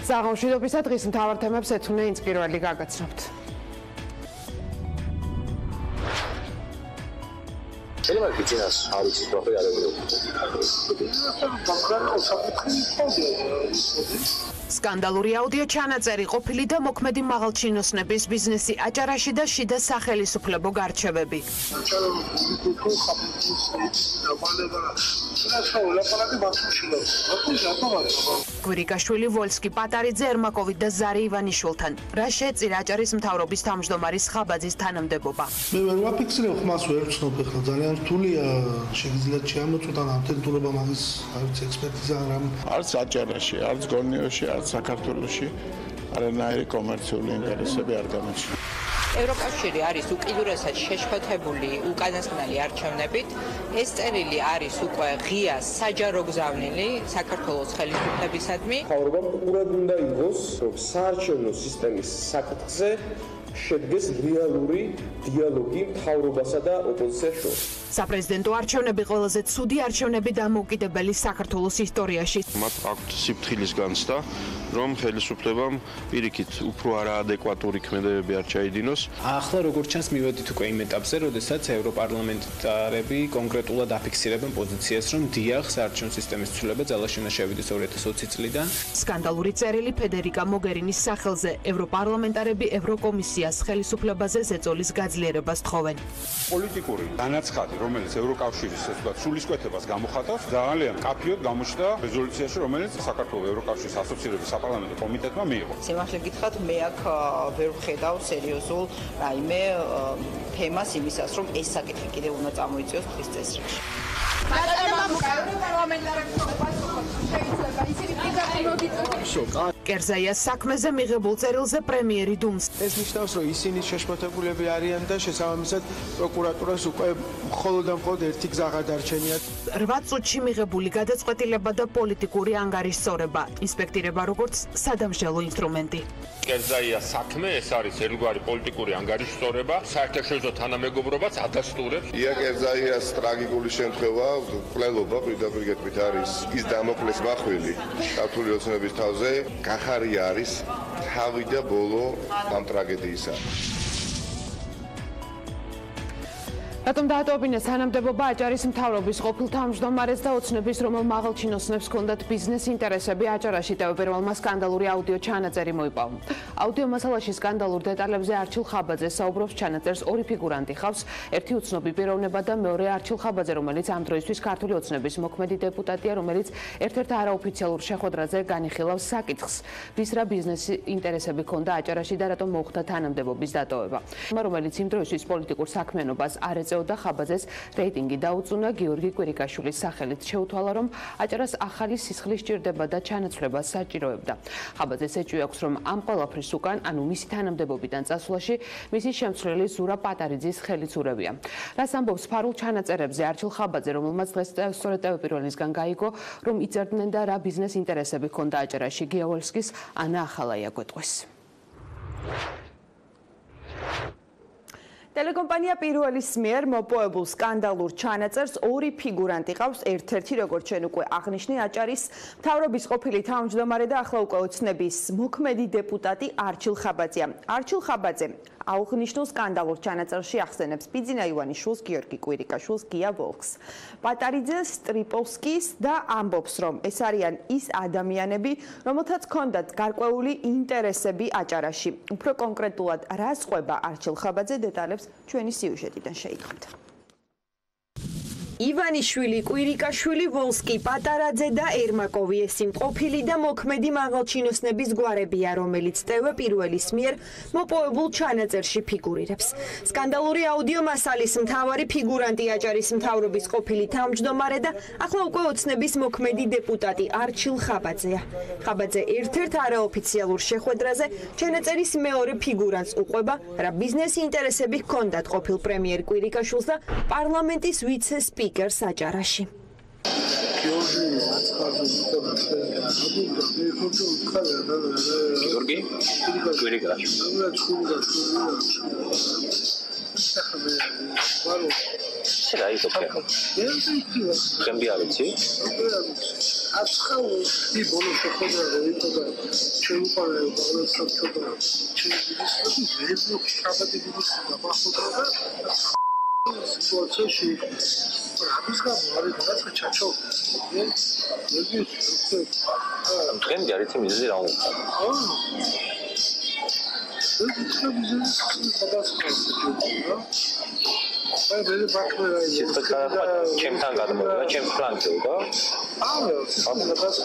საღამოშვიდობისა დღის მთავარ თემებს ეთუნე ინსპირველი გაგაცნობთ. Elime gideceğiz. Abi siz bakı yarabiliyor. სკანდალური აუდიო ჩანაწერი ყოფილი და მოქმედი მაღალჩინოსნების ბიზნესი აჭარაში და შიდა სახელმწიფო გარჩევები. გვირიკაშვილი, ვოლსკი, პატარიძე, ერმაკოვი და ზარი ივანიშვილთან რა შეეწირა აჭარის მთავრობის თავმჯდომარის ხაბაძის თანამდებობა. მე ვერ ვაფიქსირებ ხმას ვერ ვცნობ ახლა ძალიან რთულია შეგიძლიათ შეამოწმოთ ამ თემთურება მაგის არც ექსპერტიზა რამ არც აჭარაში არც გორნიოში არც საქართველოში არანაირი კომერციული ინტერესები არ გამოჩნდა. ევროკავშირი არის უკიდურესად შეშფოთებული უკანასკნელი არჩევნებით. ეს წერილი არის უკვე ღია საჯარო გზავნილი საქართველოს ხელისუფლებისადმი. მთავრობამ ყურად უნდა იღოს, რომ საარჩევნო სისტემის საკითხზე შედგეს რეალური დიალოგი მთავრობასა და ოპოზიციას შორის. საპრეზიდენტო არჩევნები ყველაზე ცუდი არჩევნები დამოუკიდებელი საქართველოს ისტორიაში. მათ აქვთ სიფრთხილის განცდა, რომ ხელისუფლებამ პირიქით უფრო არაადეკვატური ქმედებები არ ჩაიდინოს. ახლა როგორც ჩანს მივედით უკვე იმ ეტაპზე, როდესაც ევროპარლამენტარები კონკრეტულად აფიქსირებენ პოზიციას, რომ დიახ, საარჩევნო სისტემის ცვლილება ძალაში უნდა შევიდეს 2020 წლიდან. სკანდალური წერილი ფედერიკა მოგერინის სახელზე ევროპარლამენტარები ევროკომისიას ხელისუფლებაზე ზეწოლის გაძლიერებას თხოვენ. პოლიტიკური განაცხადი, რომელიც ევროკავშირის სულისკვეთებას გამოხატავს, ძალიან კაფიოდ გამოჩნდა რეზოლუციაში, რომელიც საქართველოს ევროკავშირის ასოცირების საპარლამენტო კომიტეტმა მიიღო. სიმართლე გითხრათ, მე აქ ვერ ვხედავ სერიოზულ რაიმე თემას იმისას, რომ ეს საკითხი კიდევ უნდა წამოიწიოს დღის წესრიგში. კერზაიას საქმეზე მიღებულ წერილზე პრემიერი დუმს. ეს ნიშნავს რომ ისინი შეშფოთებულები არიან და შესაბამისად პროკურატურას უკვე მხოლოდ და მხოლოდ ერთი გზა გადარჩენიათ. 8 წუთში მიღებული გადაწყვეტილება და პოლიტიკური ანგარიშსწორება ინსპექტირება როგორც სადამსჯელო ინსტრუმენტი. კერზაიას საქმე ეს არის ერთგვარი პოლიტიკური ანგარიშსწორება, საერთაშორისო თანამეგობრობაც ადასტურებს. ია კერზაიას ტრაგიკული შემთხვევა კვლელობა პირდაპირ გეტყვით არის ის დამოკლეს მახვილი ქართული ოცნების თავზე გახარია არის თავი და ბოლო ამ ტრაგედიისა. რატომ დაატოვებინეს თანამდებობა აჭარის მთავრობის ყოფილ თავმჯდომარეს და ოცნების რომელ მაღალჩინოსნებს ჰქონდათ ბიზნეს ინტერესები აჭარაში თავმჯდომარმა სკანდალური აუდიო ჩანაწერი მოიპოვა. აუდიო მასალაში სკანდალურ დეტალებზე არჩილ ხაბაძე საუბრობს ჩანაწერს ორი ფიგურანტი ხავს, ერთი უცნობი პიროვნება და მეორე არჩილ ხაბაძე, რომელიც ამ დროისთვის ქართული ოცნების მოქმედი დეპუტატია, რომელიც ერთ-ერთ არაოფიციალურ შეხვედრაზე განიხილავს საკითხს, ვის რა ბიზნეს ინტერესები ჰქონდა აჭარაში და რატომ მოხდა თანამდებობის დატოვება. რომელიც იმ დროისთვის პოლიტიკურ საქმიანობას არ და ხაბაძეს რეიტინგი დაუწუნა გიორგი კვირიკაშვილის სახელით შეუთვალა, რომ აჭარას ახალი სისხლი სჭირდება და ჩანაცვლება საჭიროებდა. ხაბაძეს ეჭვი აქვს, რომ ამ ყველაფრის უკან, ანუ მისი თანამდებობიდან წასვლაში, მისი შემცვლელი ზურა პატარიძის ხელისურებია. რას ამბობს ფარულ ჩანაწერებზე არჩილ ხაბაძე, რომელმაც დღეს სწორედ პირველისგან გაიგო, რომ იწერდნენ და რა ბიზნეს ინტერესები ჰქონდა აჭარაში. გიავალსკის ანა ახალაია გვეტყვის. ტელეკომპანია პირველის მიერ მოპოვებულ სკანდალურ ჩანაწერს ორი ფიგურანტი ყავს, ერთ-ერთი როგორც ჩვენ უკვე აღნიშნე აჭარის მთავრობის ყოფილი თავმჯდომარე და ახლა უკვე ოცნების მოქმედი დეპუტატი არჩილ ხაბაძეა. არჩილ ხაბაძე აღნიშნულ სკანდალურ ჩანაწერში ახსენებს ბიძინა ივანიშვილს, გიორგი კვირიკაშვილს, გია ვოლსკს, პატარიძეს, ტრიპოვსკის და ამბობს, რომ ეს არიან ის ადამიანები, რომელთაც ჰქონდათ გარკვეული ინტერესები აჭარაში. უფრო კონკრეტულად რას ყვება არჩილ ხაბაძე დეტალებს ჩვენი სიუჟეტიდან შეითხოვთ. ივანიშვილი, კვირიკაშვილი, ვოლსკი, პატარაძე და ერმაკოვი ეს ყოფილი და მოქმედი მაღალჩინოსნების გვარებია, რომელიც ტევ პირველის მიერ მოპოვებულ ჩანაწერში ფიგურირებს. სკანდალური აუდიო მასალის მთავარი ფიგურანტი აჭარის მთავრობის ყოფილი თავმჯდომარე და ახლა უკვე ოცნების მოქმედი დეპუტატი არჩილ ხაბაძეა. ხაბაძე ერთ-ერთ არაოფიციალურ შეხვედრაზე ჩანაწერის მეორე ფიგურანტს უყვება, რა ბიზნეს ინტერესები ჰქონდათ ყოფილ პრემიერ კვირიკაშვილს და პარლამენტის ვიცე-სპიკერს აჭარაში. გიორგი კვირიკაშვილი რა იყო ხემბი არის ი ბოლოს შეხვედრა იყო და შეუყარა ბოლოს შეხვედრა შეგვიძლია ვერდო შაბათის გაბახოდა და სიტუაციაში ამის გამო არის რაღაცა ჩაჩო დღემდე არის მიზეზი რა უნდა აი მე ბაქერა ჩემთან გადმოვიდა ჩემს პლანზე და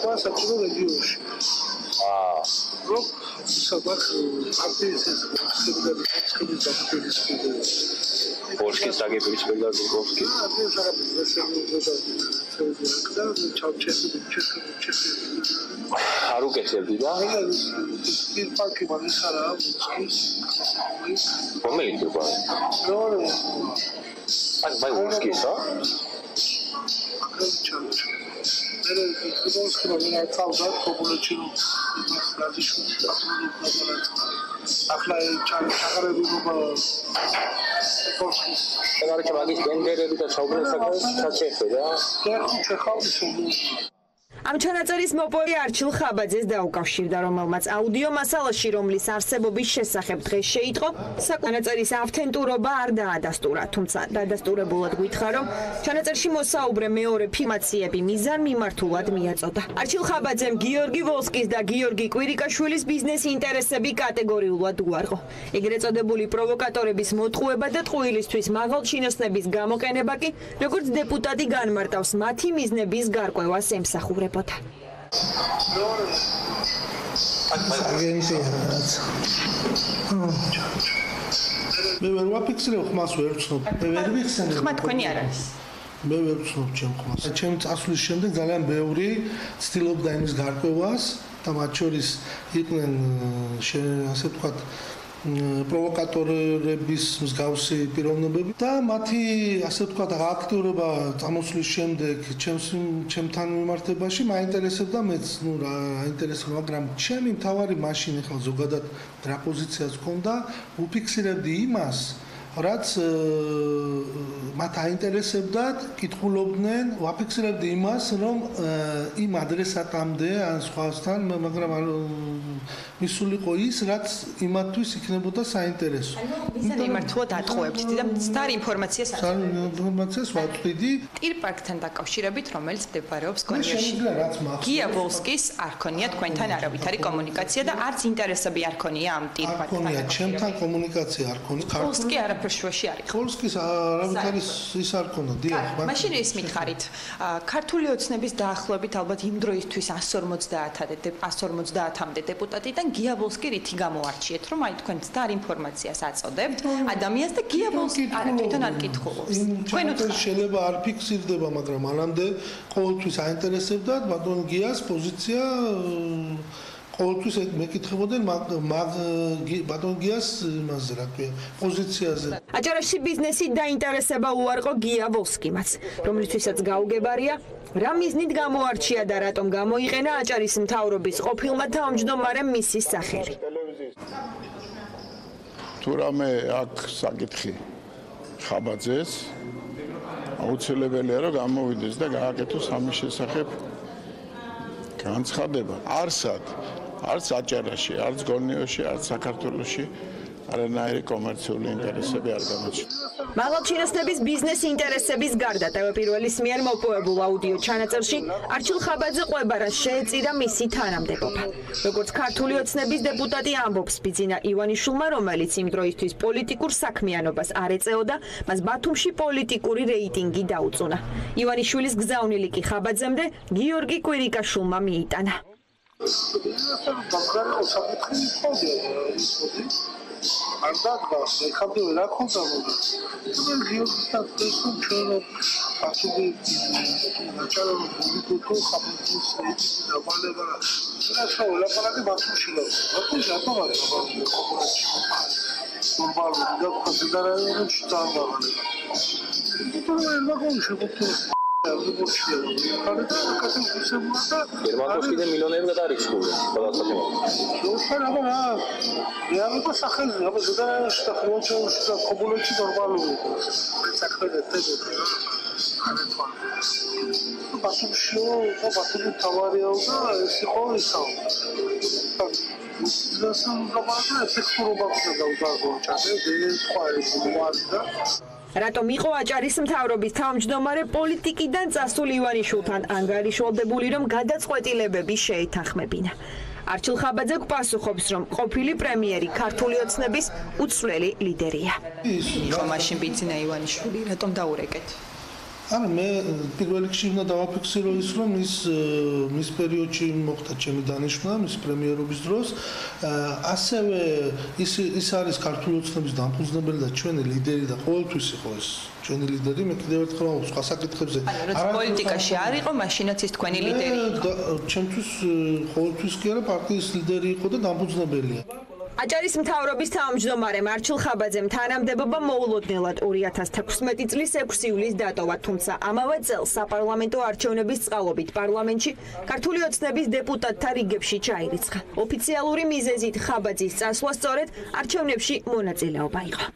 და საჭირო რეგიონში რო საბახ არტიზის სკოლის დაფუძნების პოლსკის აგებრის პერდა ზუკოვსკი არ უკეთებდი და ის პარკი მაგისარა რომელიც იყო აი ბაიუსკისა მე ზუკოვსკი მაგა წავდა პოპულაცია ახლა ჩაღარები ეგარი მაგის ბენდერები და საუბრობ საკუთარ ჩაჩეხდა ამ ჩანაწერის მოპოვება არჩილ ხაბაძეს დაუკავშირდა, რომელმაც აუდიო მასალაში, რომლის არსებობის შესახებ დღეს შეიტყო, ჩანაწერის ავთენტურობა არ დაადასტურა, თუმცა დადასტურებულად გითხრა, რომ ჩანაწერში მოსაუბრე მეორე ფილმაციები მიზან მიმართულად მიაწოდა. არჩილ ხაბაძემ გიორგი ვოლსკის და გიორგი კვირიკაშვილის ბიზნეს ინტერესები კატეგორიულად უარყო. ეგრეთ წოდებული პროვოკატორების მოტყუება და ტყუილისთვის მაღალჩინოსნების გამოყენება კი, როგორც დეპუტატი განმარტავს, მათი მიზნების გარკვევას ემსახურება. მე ვერ ვაფიქსირებ ხმას ვერ ვცნობ. მე ვერ ვიხსენებ. ხმა თქვენი არ არის. მე ვერ ვცნობ ჩემ ხმას. ჩემ წასვლის შემდეგ ძალიან ბევრი ცდილობდა იმის გარკვევას და მათ შორის იყვნენ ასე ვთქვათ პროვოკატორების მსგავსი პიროვნებები და მათი ასე ვთქვათ აქტიურობა წამოსვლის შემდეგ ჩემთან მიმართებაში მაინტერესებდა მეც რა აინტერესებდა მაგრამ ჩემი მთავარი მაშინ ახლა ზოგადად რა პოზიციაც ჰქონდა უფიქსირებდი იმას რაც მათ აინტერესებდათ კითხულობდნენ ვაფიქსირებდი იმას რომ იმ ადრესატამდე ან სხვასთან მაგრამ მისულიყო ის რაც იმათთვის იქნებოდა საინტერესო. მისად იმართულად ატყუებდით და სტარ ინფორმაციას ინფორმაციას ვაწვდიდი ტირპარკთან დაკავშირებით, რომელიც მდებარეობს გონიაში. გია ვოლსკის არ ქონია თქვენთან არავითარი კომუნიკაცია და არც ინტერესები არ ქონია ამ ტირპარკთან. არ ქონია ჩემთან კომუნიკაცია არ ქონია. ვოლსკი არაფერ შუაში არ იყო. ვოლსკის არავითარი ის არ ქონდა, დიახ. მაშინ ის მითხარით, ქართული ოცნების დაახლოებით ალბათ იმ დროისთვის 150-მდე დეპუტატი და გია ვოლსკი რითი გამოარჩიეთ, რომ აი თქვენ სტარ ინფორმაციას აწოდებთ ადამიანს და გია ვოლსკი თვითონ არ კითხულობს. თქვენ უთხართ შეიძლება არ ფიქსირდება, მაგრამ მანამდე ყოველთვის აინტერესებდათ ბატონ გიას პოზიცია ყოველთვის მეკითხებოდნენ ბატონ გიას იმაზე რა ქვია პოზიციაზე. აჭარაში ბიზნესით დაინტერესება უარყო გია ვოლსკიმაც, რომლისთვისაც გაუგებარია რა მიზნით გამოარჩია და რატომ გამოიყენა აჭარის მთავრობის ყოფილმა თავმჯდომარემ მისის სახელი. თუ რამე აქ საკითხი ხაბაძეს აუცილებელია რომ გამოვიდეს და გააკეთოს ამის შესახებ განცხადება. არც აჭარაში, არც გორნიოში, არც საქართველოში არანაირი კომერციული ინტერესები არ გამოჩნდა. მაღალჩინოსნების ბიზნეს ინტერესების გარდა ტელეპირველის მიერ მოპოვებულ აუდიო ჩანაწერში არჩილ ხაბაძე ყვებარას შეეწირა მისი თანამდებობა. როგორც ქართული ოცნების დეპუტატი ამბობს ბიძინა ივანიშვილმა, რომელიც იმ დროისთვის პოლიტიკურ საქმიანობას არ ეწეოდა, მას ბათუმში პოლიტიკური რეიტინგი დაუწუნა. ივანიშვილის გზავნილი კი ხაბაძემდე გიორგი კვირიკაშვილმა მიიტანა. არ დაგავს, ეხლა რა ხონდა მოდი. მე გიორგისთან ვთქვი, ჩვენ ფაქტობრივად აჭარო პოლიტიკურ ხაბაძის დავალება. შეიძლება ლაპარაკი ბათუმში და ბათუმში რატომ არის ნორმალური და კონსიდერაციაში დავალება. თუმცა მაგონ შეგვიძლია გერმანკოსკიდან მილიონერები გადაარიცხული ყველა საქმეში. რეალობა სახელზე, აბა ზედაერში და ხელმოწერში და კომუნიკაციაში ნორმალური. საქმეა ბათუმში ბათუმი თავარიაო და ეს იყო ისაო. დასამ გამართა ეფექტურობა ხდება ჩაზე ეს სხვა ეს მოარდა. რატომ იყო აჭარის მთავრობის თავმჯდომარე პოლიტიკიდან წასულ ივანიშვილთან ანგარიშვალდებული, რომ გადაწყვეტილებები შეეთანხმებინა. არჩილ ხაბაძე გვპასუხობს, რომ ყოფილი პრემიერი ქართული ოცნების უცვლელი ლიდერია. იყო მაშინ ბიძინა ივანიშვილი, რატომ დაურეკეთ? არა, მე პირველ რიგში უნდა დავაფიქსირო ის, რომ მის პერიოდში მოხდა ჩემი დანიშვნა, მის პრემიერობის დროს, ასევე ის არის ქართული ოცნების დამფუძნებელი და ჩვენი ლიდერი და ყოველთვის იყო ეს ჩვენი ლიდერი, მე კიდევ ერთხელ ვამბობ სხვა საკითხებზე. არა, პოლიტიკაში არ იყო, მაშინაც ის თქვენი ლიდერი იყო. ჩემთვის ყოველთვის კი არა, პარტიის ლიდერი იყო და დამფუძნებელია. აჭარის მთავრობის თავმჯდომარემ არჩილ ხაბაძემ თანამდებობა მოულოდნელად 2016 წლის 6 ივლისს დატოვა, თუმცა ამავე წელს საპარლამენტო არჩევნების წყალობით პარლამენტში ქართული ოცნების დეპუტატთა რიგებში ჩაირიცხა. ოფიციალური მიზეზით ხაბაძის წასვლა სწორედ არჩევნებში მონაწილეობა იყო.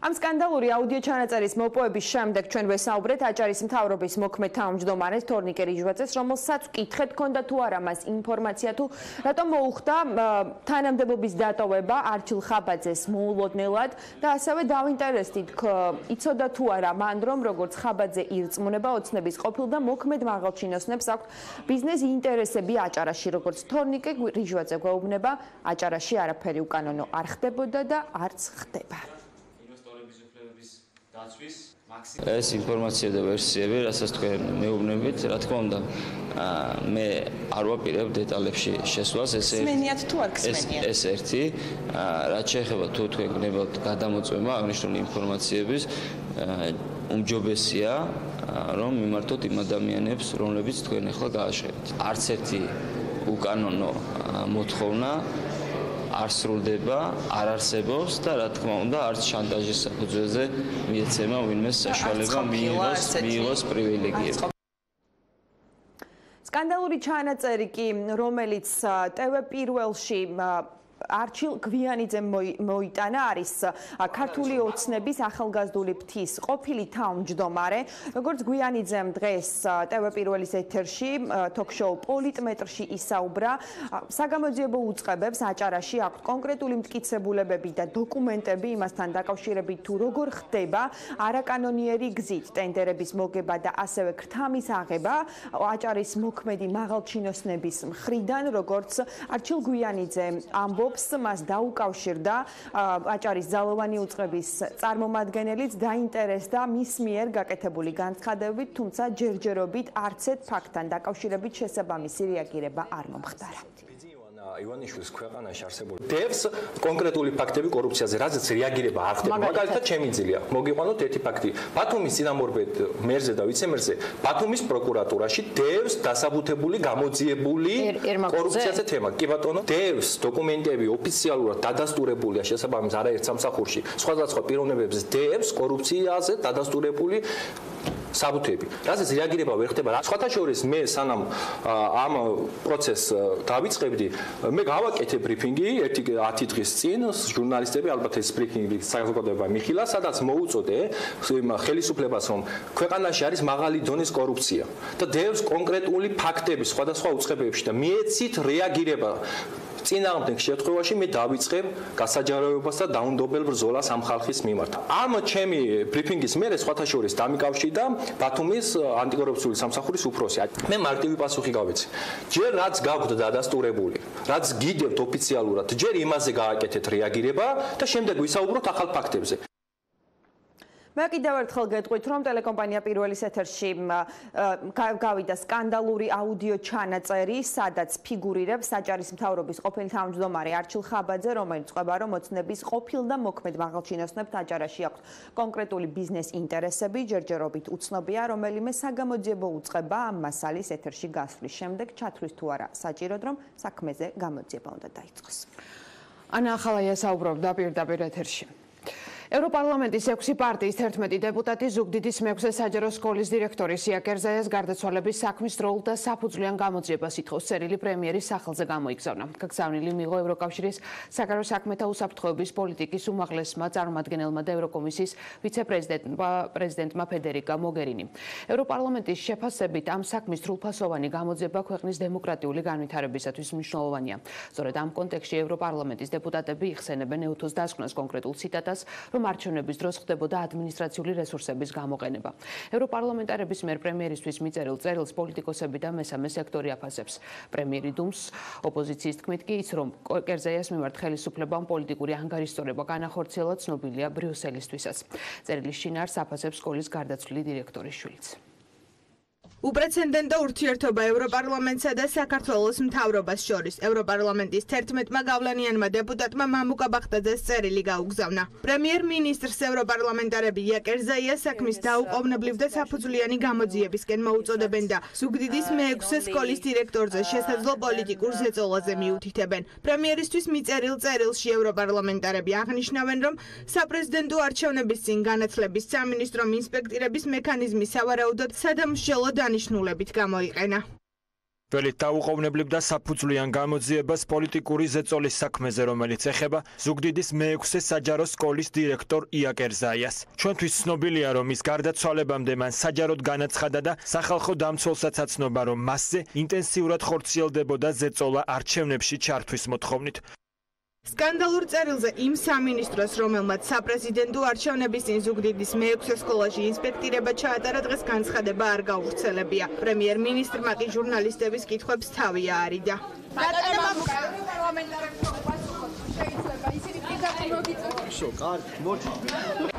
ამ სკანდალური აუდიო ჩანაწერის მოპოვების შემდეგ ჩვენ ვესაუბრეთ აჭარის მთავრობის მოქმედ თავმჯდომარეს თორნიკე რიჟვაძეს, რომელსაც ვკითხეთ, ჰქონდა თუ არა მას ინფორმაცია თუ რატომ მოუხდა თანამდებობის დატოვება არჩილ ხაბაძეს მოულოდნელად და ასევე დავინტერესდით, იცოდა თუ არა მან, რომ როგორც ხაბაძე ირწმუნება ოცნების ყოფილ და მოქმედ მაღალჩინოსნებს აქვთ ბიზნეს ინტერესები აჭარაში, როგორც თორნიკე რიჟვაძე გვეუბნება, აჭარაში არაფერი უკანონო არ ხდებოდა და არც ხდება. ეს ინფორმაცია და ვერსიები, რასაც თქვენ მეუბნებით, რა თქმა უნდა, მე არ ვაპირებ დეტალებში შესვლას, სმენიათ თუ არ გსმენიათ? ეს ერთი, რაც შეეხება თუ თქვენ გნებავთ გადამოწმება აღნიშნული ინფორმაციების, უმჯობესია, რომ მიმართოთ იმ ადამიანებს, რომლებიც თქვენ ახლა გააშენეთ. არც ერთი უკანონო მოთხოვნა არ სრულდება, არ არსებობს და რა თქმა უნდა, არც შანტაჟის საფუძველზე მიეცემა ვინმეს საშუალება მიიღოს პრივილეგიები. სკანდალური ჩანაწერი კი, რომელიც TV პირველში არჩილ გვიანიძემ მოიტანა, არის ქართული ოცნების ახალგაზრდული ფრთის ყოფილი თავმჯდომარე. როგორც გვიანიძემ დღეს TV პირველის ეთერში თოქ-შოუ პოლიტმეტრში ისაუბრა, საგამოძიებო უწყებებს აჭარაში აქვთ კონკრეტული მტკიცებულებები და დოკუმენტები იმასთან დაკავშირებით, თუ როგორ ხდება არაკანონიერი გზით ტენდერების მოგება და ასევე ქრთამის აღება აჭარის მოქმედი მაღალჩინოსნების მხრიდან, როგორც არჩილ გვიანიძე ამბობს, მას დაუკავშირდა აჭარის ძალოვანი უწყების წარმომადგენელიც დაინტერესდა მის მიერ გაკეთებული განცხადებებით, თუმცა ჯერჯერობით არცეთ ფაქტთან დაკავშირებით შესაბამისი რეაგირება არ მომხდარა. ივანიშვილის ქვეყანაში არსებული დევს კონკრეტული ფაქტები კორუფციაზე, რაზეც რეაგირება არ ხდება. მაგალითად, შემიძლია მოგიყვანოთ ერთი ფაქტი. ბათუმის წინამორბედ მერზე და ვიცემერზე ბათუმის პროკურატურაში დევს დასაბუთებული გამოძიებული კორუფციაზე თემა. კი ბატონო, დევს დოკუმენტები ოფიციალურად დადასტურებულია შესაბამის არაერთ სამსახურში. სხვადასხვა პიროვნებებს დევს კორუფციაზე დადასტურებული საბუთები. რაზეც რეაგირება ვერ ხდება. სხვათა შორის მე სანამ ამ პროცესს დავიწყებდი, მე გავაკეთე ბრიფინგი 10 დღის წინ, ჟურნალისტები ალბათ ეს ბრიფინგი საზოგადოება მიხილა, სადაც მოუწოდე ხელისუფლებას, რომ ქვეყანაში არის მაღალი დონის კორუფცია და დევს კონკრეტული ფაქტები სხვადასხვა უწყებებში და მიეცით რეაგირება. წინააღმდეგ შემთხვევაში მე დავიწყებ გასაჯაროებას და დაუნდობელ ბრძოლას ამ ხალხის მიმართ. ამ ჩემი ბრიფინგის მერე სხვათა შორის დამიკავშირდა ბათუმის ანტიკორუფციული სამსახურის უფროსი. მე მარტივი პასუხი გავეცი. ჯერ რაც გაგვთ დადასტურებული, რაც გიდევთ ოფიციალურად, ჯერ იმაზე გააკეთეთ რეაგირება და შემდეგ ვისაუბროთ ახალ ფაქტებზე. მე კიდევ ერთხელ გეტყვით, რომ ტელეკომპანია პირველის ეთერში გავიდა სკანდალური აუდიო ჩანაწერი, სადაც ფიგურირებს აჭარის მთავრობის ყოფილი თავმჯდომარე არჩილ ხაბაძე, რომელიც ყვება, რომ ოცნების ყოფილ და მოქმედ მაღალჩინოსნებს აჭარაში აქვთ კონკრეტული ბიზნეს ინტერესები, ჯერჯერობით უცნობია, რომელიმე საგამოძიებო უწყება ამ მასალის ეთერში გასვლის შემდეგ ჩათვლის თუ არა საჭიროდ, რომ საქმეზე გამოძიება უნდა დაიწყოს. ანა ახალაია საუბრობდა პირდაპირ ეთერში. ევროპარლამენტის 6 პარტიის 11 დეპუტატი ზუგდიდის მეექვსე საჯარო სკოლის დირექტორის იაკ ერზაიას გარდაცვალების საქმის როლ და საფუძვლიან გამოძიებას ითხოვს წერილი პრემიერის სახელზე გამოიგზავნა. გაგზავნილი მიიღო ევროკავშირის საგარეო საქმეთა უსაფრთხოების პოლიტიკის უმაღლესმა წარმომადგენელმა და ევროკომისიის ვიცე-პრეზიდენტმა ფედერიკა მოგერინი. ევროპარლამენტის შეფასებით ამ საქმის სრულფასოვანი გამოძიება ქვეყნის დემოკრატიული განვითარებისათვის მნიშვნელოვანია. სწორედ ამ კონტექსტში ევროპარლამენტის დეპუტატები იხსენებენ ეუთოს დასკვნას კონკრეტულ ციტატას, რომ არჩევნების დროს ხდებოდა ადმინისტრაციული რესურსების გამოყენება. ევროპარლამენტარების მიერ პრემიერისთვის მიწერილ წერილს პოლიტიკოსები და მესამე სექტორი აფასებს. პრემიერი დუმს ოპოზიციის თქმით კი ის, რომ კერზაიას მიმართ ხელისუფლებამ პოლიტიკური ანგარიშწორება განახორციელა, ცნობილია ბრიუსელისთვისაც. წერილის შინაარს აფასებს სკოლის გარდაცვლილი დირექტორის შვილიც. უპრეცედენტო ურთიერთობა ევროპარლამენტსა და საქართველოს მთავრობას შორის. ევროპარლამენტის 11-მა გავლენიანმა დეპუტატმა მამუკა ბახტაძეს წერილი გაუგზავნა. პრემიერ-მინისტრს ევროპარლამენტარები იაკ ერზაიას საქმის დაუყოვნებლივ და საფუძვლიანი გამოძიებისკენ მოუწოდებენ და ზუგდიდის მეექვსე სკოლის დირექტორზე შესაძლო პოლიტიკურ ზეწოლაზე მიუთითებენ. პრემიერისთვის მიწერილ წერილში ევროპარლამენტარები აღნიშნავენ, რომ საპრეზიდენტო არჩევნების წინ განათლების სამინისტრო ინსპექტირების მექანიზმი სავარაუდოდ სადამსჯელო დანიშნულებით გამოიყენა. ველით დაუყოვნებლივ და საფუძვლიან გამოძიებას პოლიტიკური ზეწოლის საქმეზე, რომელიც ეხება ზუგდიდის მეექვსე საჯარო სკოლის დირექტორ იაკ ერზაიას. ჩვენთვის ცნობილია, რომ ის გარდაცვალებამდე მან საჯაროდ განაცხადა და სახალხო დამცველსაც აცნობა, რომ მასზე ინტენსიურად ხორციელდებოდა ზეწოლა არჩევნებში ჩართვის მოთხოვნით. სკანდალურ წერილზე იმ სამინისტროს, რომელმაც საპრეზიდენტო არჩევნების წინ ზუგდიდის მეექვსე სკოლაში ინსპექტირება ჩაატარა, დღეს განცხადება არ გაუვრცელებია. პრემიერ-მინისტრმა კი ჟურნალისტების კითხვებს თავი აარიდა.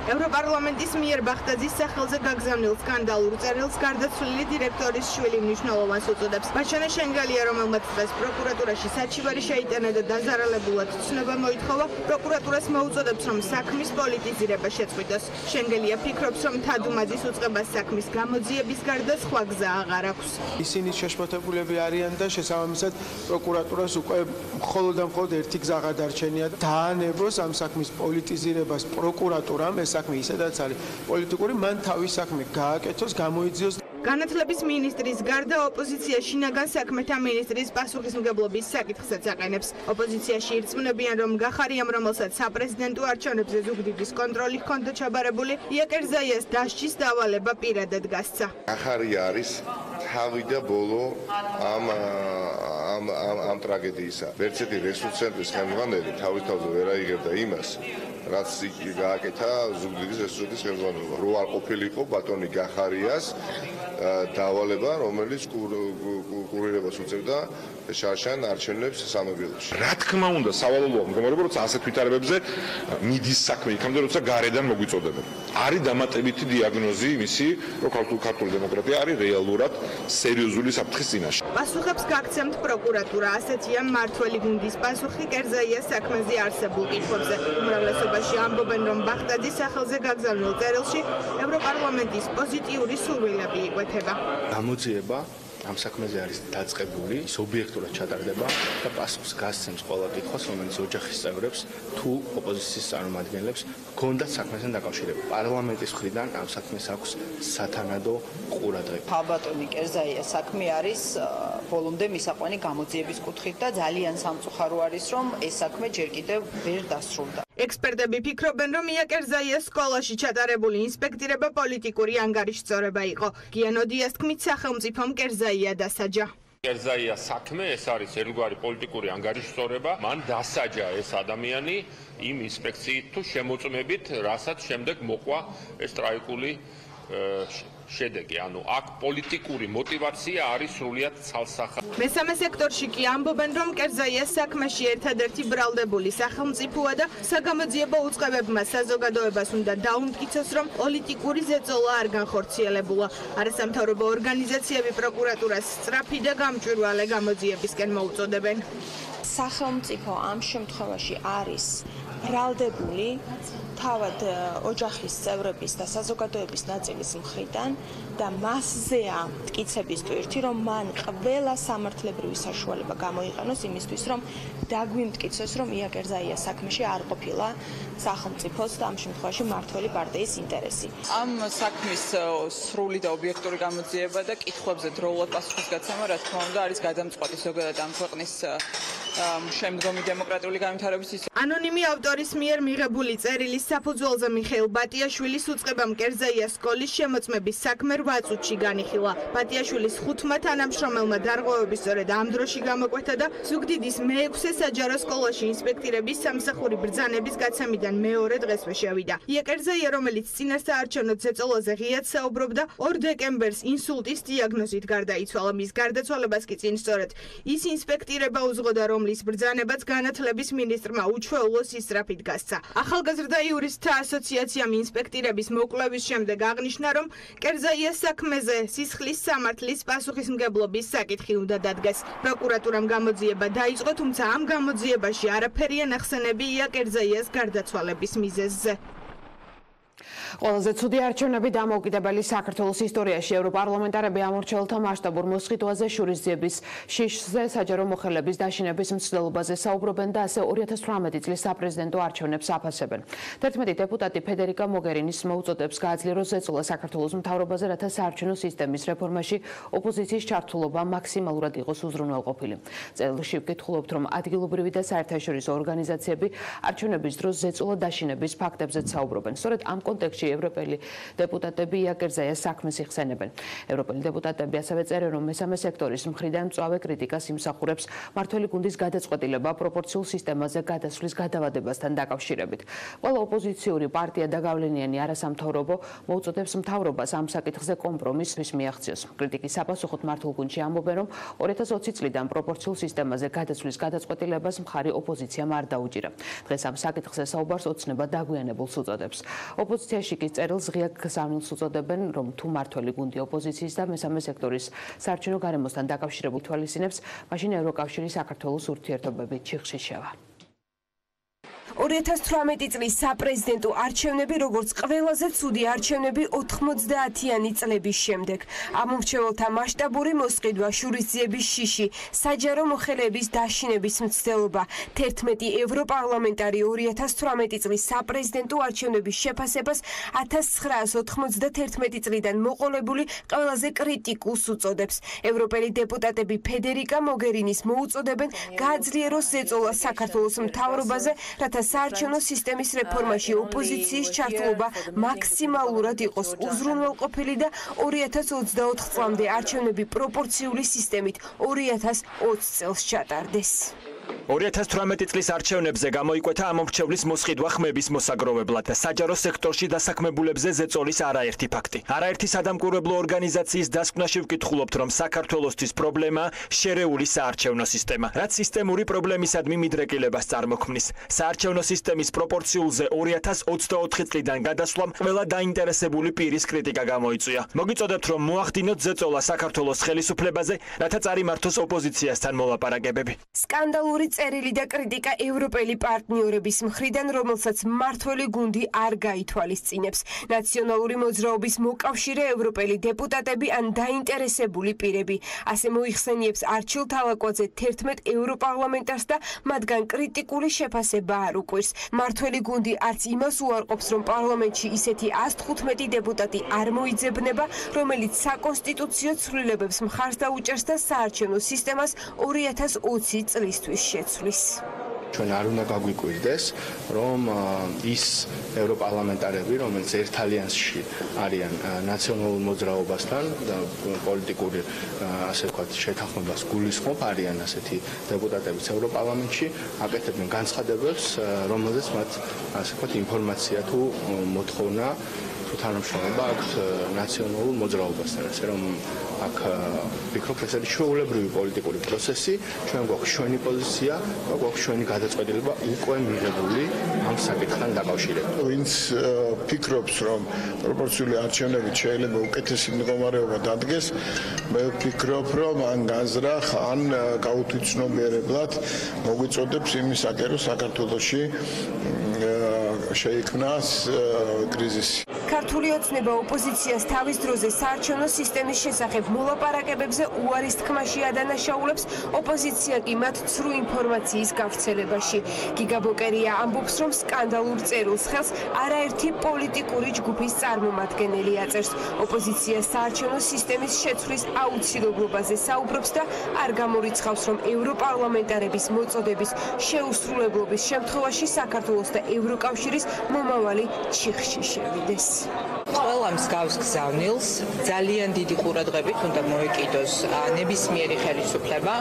ევროპარლამენტის მიერ ბახტაძის სახელზე გაგზავნილ სკანდალურ წერილს გარდაცვლილი დირექტორის შვილი მნიშვნელოვანს უწოდებს. ბაშანა შენგელია, რომელმაც დღეს პროკურატურაში საჩივარი შეიტანა და დაზარალებულად ცნობა მოითხოვა, პროკურატურას მოუწოდებს, რომ საქმის პოლიტიზირება შეწყვიტოს. შენგელია ფიქრობს, რომ თადუმაძის უწყებას საქმის გამოძიების გარდა სხვა გზა აღარ აქვს. ისინი შეშფოთებულები არიან და შესაბამისად პროკურატურას უკვე მხოლოდ და მხოლოდ ერთი გზა გადარჩენია და დაანებოს ამ საქმის პოლიტიზირებას პროკურატურამ. ეს საქმე ისედაც არის პოლიტიკური, მან თავის საქმე გააკეთოს, გამოიძიოს. განათლების მინისტრის გარდა ოპოზიცია შინაგან საქმეთა მინისტრის პასუხისმგებლობის საკითხსაც აყენებს. ოპოზიციაში ირწმუნებიან, რომ გახარიამ, რომელსაც საპრეზიდენტო არჩევნებზე ზუგდიდის კონტროლი ჰქონდა ჩაბარებული, იაკ ერზაიას დასჯის დავალება პირადად გასცა. გახარია არის თავი და ბოლო ამ ტრაგედიისა. ვერცერთი რესურს ცენტრის ხელმძღვანელი თავის თავზე ვერ აიღებდა იმას, რაც გააკეთა ზუგდიდის რესურსების ხელმძღვანელობა. რო არ ყოფილიყო ბატონი გახარიას დავალება, რომელიც კურირებას უწევდა შარშან არჩევნებს სამეგრელოში. რა თქმა უნდა, სავალალოა მდგომარეობა, როცა ასეთ ვითარებებზე მიდის საქმე იქამდე, როცა გარედან მოგვიწოდებენ. არის დამატებითი დიაგნოზი იმისი, რომ ქართული დემოკრატია არის რეალურად სერიოზული საფრთხის წინაშე. პასუხებს გაგცემთ პროკურატურა, ასეთია მმართველი გუნდის პასუხი კერზაიას საქმეზე არსებულ კითხვებზე. უმრავლესობაში ამბობენ, რომ ბახტაძის სახელზე გაგზავნილ წერილში ევროპარლამენტის პოზიტიური სურვილები იკვეთება. გამოძიება ამ საქმეზე არის დაწყებული, ის ობიექტურად ჩატარდება და პასუხს გასცემს ყველა კითხვას, რომელიც ოჯახის წევრებს თუ ოპოზიციის წარმომადგენლებს ჰქონდათ საქმესთან დაკავშირებით. პარლამენტის მხრიდან ამ საქმეს აქვს სათანადო ყურადღება. ბატონი კერზაიას საქმე არის ბოლომდე მისაყვანი გამოძიების კუთხით და ძალიან სამწუხარო არის, რომ ეს საქმე ჯერ კიდევ ვერ დასრულდა. ექსპერტები ფიქრობენ, რომ იაკ ერზაიას სკოლაში ჩატარებული ინსპექტირება პოლიტიკური ანგარიშწორება იყო. გიანოდიას თქმით, სახელმწიფომ კერზაია დასაჯა. კერზაიას საქმე ეს არის ერთგვარი პოლიტიკური ანგარიშწორება. მან დასაჯა ეს ადამიანი იმ ინსპექციით თუ შემოწმებით, რასაც შემდეგ მოყვა ეს ტრაგიკული შედეგი. ანუ აქ პოლიტიკური мотиваცია არის სრულიად ცალსახა. მესამე სექტორში კი ამბობენ, რომ კერზაიას საქმეში ერთადერთი ბრალდებული სახელმწიფოა და საგამოძიებო უწყებებმა საზოგადოებას უნდა დაუმტკიცოს, რომ პოლიტიკური ზეწოლა არ განხორციელებულა. არასამთავრობო ორგანიზაციები პროკურატურას სწრაფი და გამჭვირვალე გამოძიებისკენ მოუწოდებენ. სახელმწიფო ამ შემთხვევაში არის ბრალდებული თავად ოჯახის წევრების და საზოგადოების ნაწილის მხრიდან და მასზეა მტკიცების ტვირთი, რომ მან ყველა სამართლებრივი საშუალება გამოიყენოს იმისთვის, რომ დაგვიმტკიცოს, რომ იაკერზაიას საქმეში არ ყოფილა სახელმწიფოს და ამ შემთხვევაში მმართველი პარტიის ინტერესი. ამ საქმის სრული და ობიექტური გამოძიება და კითხვებზე დროულად პასუხისგაცემა, რა თქმა უნდა, არის გადამწყვეტი ზოგადად ამ ქვეყნის შემდგომი დემოკრატიული განვითარების ის. ანონიმი ავტორის მიერ მიღებული წერილის საფუძველზე მიხეილ ბატიაშვილის უწყებამ კერზაიას სკოლის შემოწმების საქმე 8 წუთში განიხილა. ბატიაშვილის 5 თანამშრომელმა დარღვევები სწორედ ამ დროში გამოკვეთა და ზუგდიდის მე-6 საჯარო სკოლაში ინსპექტირების სამსახური ბრძანების გაცემიდან მეორე დღესვე შევიდა. იაკერზაია, რომელიც წინასაარჩევნო ზეწოლაზე ღიად საუბრობდა, 2 დეკემბერს ინსულტის დიაგნოზით გარდაიცვალა. მის გარდაცვალებას კი წინ სწორედ ის ინსპექტირება უძღოდა, რომლის ბრძანებაც განათლების მინისტრმა უჩვეულოს ისწრაფით გასცა. ახალგაზრდა იურისტთა ასოციაციამ ინსპექტირების მოკვლევის შემდეგ აღნიშნა, რომ კერზაიას საქმეზე სისხლის სამართლის პასუხისმგებლობის საკითხი უნდა დადგეს. პროკურატურამ გამოძიება დაიწყო, თუმცა ამ გამოძიებაში არაფერია ნახსენები იაკერზაიას გარდაცვალების მიზეზზე. ყველაზე ცუდი არჩევნები დამოუკიდებელი საქართველოს ისტორიაში ევროპარლამენტარები ამორჩეულთა მასშტაბურ მოსყიდვაზე, შურისძიების შიშზე, საჯარო მოხელების დაშინების მცდელობაზე საუბრობენ და ასე 2018 წლის საპრეზიდენტო არჩევნებს აფასებენ. 11 დეპუტატი ფედერიკა მოგერინის მოუწოდებს გააძლიეროს ზეწოლა საქართველოს მთავრობაზე, რათა საარჩევნო სისტემის რეფორმაში ოპოზიციის ჩართულობა მაქსიმალურად იყოს უზრუნველყოფილი. წერილში ვკითხულობთ, რომ ადგილობრივი და საერთაშორისო ორგანიზაციები არჩევნების დროს ზეწოლა დაშინების ფაქტებზეც საუბრობენ. სწორედ ამ კონტექსტში ევროპელი დეპუტატები იაკერზაიას საქმეს იხსენებენ. ევროპელი დეპუტატები ასევე წერენ, რომ მესამე სექტორის მხრიდან მწვავე კრიტიკას იმსახურებს მმართველი გუნდის გადაწყვეტილება პროპორციულ სისტემაზე გადასვლის გადავადებასთან დაკავშირებით. ყველა ოპოზიციური პარტია და გავლენიანი არასამთავრობო მოუწოდებს მთავრობას ამ საკითხზე კომპრომისის მიაღწიოს. კრიტიკის საპასუხოდ მმართველ გუნდში ამბობენ, რომ 2020 წლიდან პროპორციულ სისტემაზე გადასვლის გადაწყვეტილებას მხარი ოპოზიციამ არ დაუჭირა. დღეს ამ საკითხზე საუბარს ოცნება დაგვიანებულს უწოდებს. ოპოზიციაში კი წერილს ღია გზავნილს უწოდებენ, რომ თუ მმართველი გუნდი ოპოზიციის და მესამე სექტორის საარჩევნო გარემოსთან დაკავშირებულ თვალისწინებს, მაშინ ევროკავშირის საქართველოს ურთიერთობები ჩიხში შევა. 2018 წლის საპრეზიდენტო არჩევნები, როგორც ყველაზე ცუდი არჩევნები 90-იანი წლების შემდეგ. ამომრჩეველთა მასშტაბური მოსყიდვა, შურისძიების შიში, საჯარო მოხელების დაშინების მცდელობა. 11 ევროპარლამენტარი 2018 წლის საპრეზიდენტო არჩევნების შეფასებას 1991 წლიდან მოყოლებული ყველაზე კრიტიკულს უწოდებს. ევროპელი დეპუტატები ფედერიკა მოგერინის მოუწოდებენ გააძლიეროს ზეწოლა საქართველოს მთავრობაზე, რათა საარჩევნო სისტემის რეფორმაში ოპოზიციის ჩართულობა მაქსიმალურად იყოს უზრუნველყოფილი და 2024 წლამდე არჩევნები პროპორციული სისტემით 2020 წელს ჩატარდეს. 2018 წლის არჩევნებზე გამოიკვეთა ამომრჩევლის მოსყიდვა ხმების მოსაგროვებლად და საჯარო სექტორში დასაქმებულებზე ზეწოლის არაერთი ფაქტი. არაერთი სადამკვირვებლო ორგანიზაციის დასკვნაში ვკითხულობთ, რომ საქართველოსთვის პრობლემაა შერეული საარჩევნო სისტემა, რაც სისტემური პრობლემისადმი მიდრეკილებას წარმოქმნის. საარჩევნო სისტემის პროპორციულზე 2024 წლიდან გადასვლამ ყველა დაინტერესებული პირის კრიტიკა გამოიწვია. მოგიწოდებთ, რომ მოახდინოთ ზეწოლა საქართველოს ხელისუფლებაზე, რათა წარიმართოს ოპოზიციასთან მოლაპარაკებები. სკანდალური წერილი და კრიტიკა ევროპელი პარტნიორების მხრიდან, რომელსაც მმართველი გუნდი არ გაითვალისწინებს. ნაციონალური მოძრაობის მოკავშირე ევროპელი დეპუტატები ან დაინტერესებული პირები. ასე მოიხსენიებს არჩილ თალაკვაძე 11 ევროპარლამენტარს და მათგან კრიტიკული შეფასება არ უყვირს. მმართველი გუნდი არც იმას უარყოფს, რომ პარლამენტში ისეთი 115 დეპუტატი არ მოიძებნება, რომელიც საკონსტიტუციო ცვლილებებს მხარს დაუჭერს და საარჩევნო სისტემას 2020 წლისთვის შეცვლის. ჩვენ არ უნდა გაგვიკვირდეს, რომ ის ევროპარლამენტარები, რომელიც ერთ ალიანსში არიან ნაციონალურ მოძრაობასთან და პოლიტიკური ასე ვთქვათ შეთანხმებას გულისხმობ, არიან ასეთი დეპუტატებიც ევროპარლამენტში, აკეთებენ განცხადებებს, რომელზეც მათ ასე ვთქვათ ინფორმაცია თუ მოთხოვნა თუ თანამშრომლობა აქვს ნაციონალურ მოძრაობასთან, ასე რომ აქ ვფიქრობ, ეს არის ჩვეულებრივი პოლიტიკური პროცესი, ჩვენ გვაქვს ჩვენი პოზიცია და გვაქვს ჩვენი გადაწყვეტილება უკვე მიღებული ამ საკითხთან დაკავშირებით. ვინც ფიქრობს, რომ პროპორციული არჩევნებით შეიძლება უკეთესი მდგომარეობა დადგეს, მე ვფიქრობ, რომ ან განზრახ, ან გაუთვითცნობიერებლად მოგვიწოდებს იმისაკენ, რომ საქართველოში შეიქმნა კრიზისი. ქართული ოცნება ოპოზიციას თავის დროზე საარჩევნო სისტემის შესახებ მოლაპარაკებებზე უარის თქმაში ადანაშაულებს, ოპოზიცია კი მათ ცრუ ინფორმაციის გავრცელებაში. გიგა ბოკერია ამბობს, რომ სკანდალურ წერილს ხელს არაერთი პოლიტიკური ჯგუფის წარმომადგენელი აწერს. ოპოზიცია საარჩევნო სისტემის შეცვლის აუცილებლობაზე საუბრობს და არ გამორიცხავს, რომ ევროპარლამენტარების მოწოდების შეუსრულებლობის შემთხვევაში საქართველოს და ევროკავშირის მომავალი ჩიხში შევიდეს. ყველა მსგავს გზავნილს ძალიან დიდი ყურადღებით უნდა მოეკიდოს ნებისმიერი ხელისუფლება.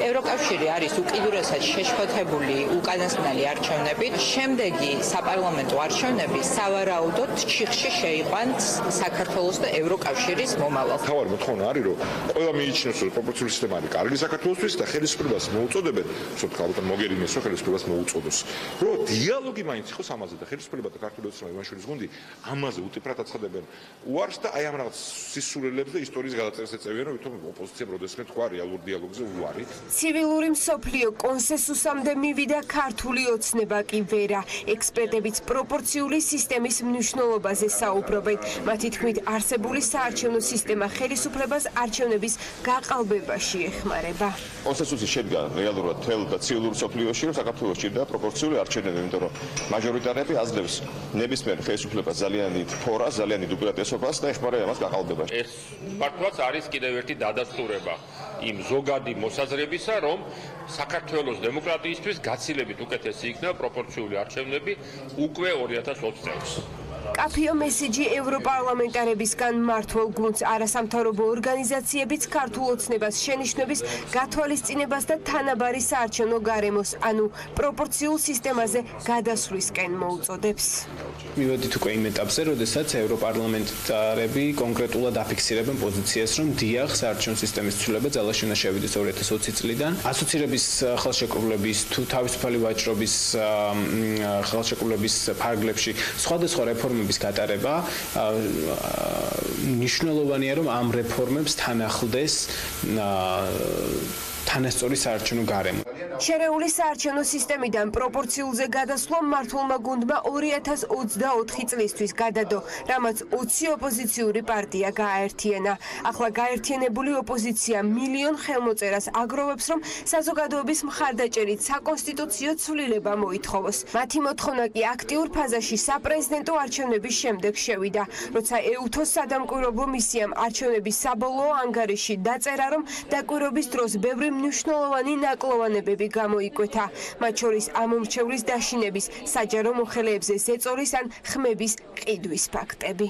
ევროკავშირი არის უკიდურესად შეშფოთებული უკანასკნელი არჩევნებით. შემდეგი საპარლამენტო არჩევნები სავარაუდოდ ჩიხში შეიყვანს საქართველოს და ევროკავშირის მომავალს. თავარი მოთხოვნა არის, რომ ყველა მიიჩნევს, რომ პროპორციული სისტემა არის კარგი საქართველოსთვის და ხელისუფლებას მოუწოდებენ, ცოტა ალბათ მოგერინეს, რომ ხელისუფლებას მოუწოდოს. რომ დიალოგი მაინც იყოს ამაზე და ხელისუფლება და ქართული ოცნება ივანიშვილის გუნდი ამაზე უტიფრად აცხადებენ უარს და აი ამ რაღაც სისულელებს და ისტორიის გადაწერას ეწევიან, რომ ვითომ ოპოზიცია პროდესმე თქვა რეალურ დიალოგზე უარი. ცივილური მსოფლიო კონსენსუსამდე მივიდა, ქართული ოცნება კი ვერა. ექსპერტებიც პროპორციული სისტემის მნიშვნელობაზე საუბრობენ. მათი თქმით, არსებული საარჩევნო სისტემა ხელისუფლებას არჩევნების გაყალბებაში ეხმარება. კონსენსუსი შედგა რეალურად თელ და ცივილურ მსოფლიოში, რომ საქართველოს ჭირდება პროპორციული არჩევნები, იმიტომ რომ მაჟორიტარები აძლევს ნებისმიერ ხელისუფლებას ძალიან დიდ ფორას, ძალიან დიდ უპირატესობას და ეხმარება მას გაყალბებაში. ეს ფაქტობრივად არის კიდევ ერთი დადასტურება იმ ზოგადი მოსაზრებისა, რომ საქართველოს დემოკრატიისთვის გაცილებით უკეთესი იქნება პროპორციული არჩევნები უკვე 2020 წელს. კაფიო მესიჯი ევროპარლამენტარებისგან მმართველ გუნდს, არასამთავრობო ორგანიზაციებიც ქართულ ოცნებას შენიშვნების გათვალისწინებას და თანაბარი საარჩევნო გარემოს, ანუ პროპორციულ სისტემაზე გადასვლისკენ მოუწოდებს. მივედით უკვე იმ ეტაპზე, როდესაც ევროპარლამენტარები კონკრეტულად აფიქსირებენ პოზიციას, რომ დიახ, საარჩევნო სისტემის ცვლილება ძალაშენა შევიდეს 2020 წლიდან. ასოცირების ხელშეკრულების თუ თავისუფალი ვაჭრობის ხელშეკრულების ფარგლებში სხვადასხვა რეფორმების გატარება მნიშვნელოვანია, რომ ამ რეფორმებს თან ახლდეს თანასწორი საარჩევნო გარემო. შერეული საარჩევნო სისტემიდან პროპორციულზე გადასვლა მმართველმა გუნდმა 2024 წლისთვის გადადო, რამაც 20 ოპოზიციური პარტია გააერთიანა. ახლა გაერთიანებული ოპოზიცია მილიონ ხელმოწერას აგროვებს, რომ საზოგადოების მხარდაჭერით საკონსტიტუციო ცვლილება მოითხოვოს. მათი მოთხოვნა კი აქტიურ ფაზაში საპრეზიდენტო არჩევნების შემდეგ შევიდა, როცა ეუთოს სადამკვირვებლო მისიამ არჩევნების საბოლოო ანგარიში დაწერა, რომ დაკვირვების დროს ბევრი მნიშვნელოვანი ნაკლოვანებები გამოიკვეთა, მათ შორის ამომრჩევლის დაშინების, საჯარო მოხელეებზე ზეწოლის ან ხმების ყიდვის ფაქტები.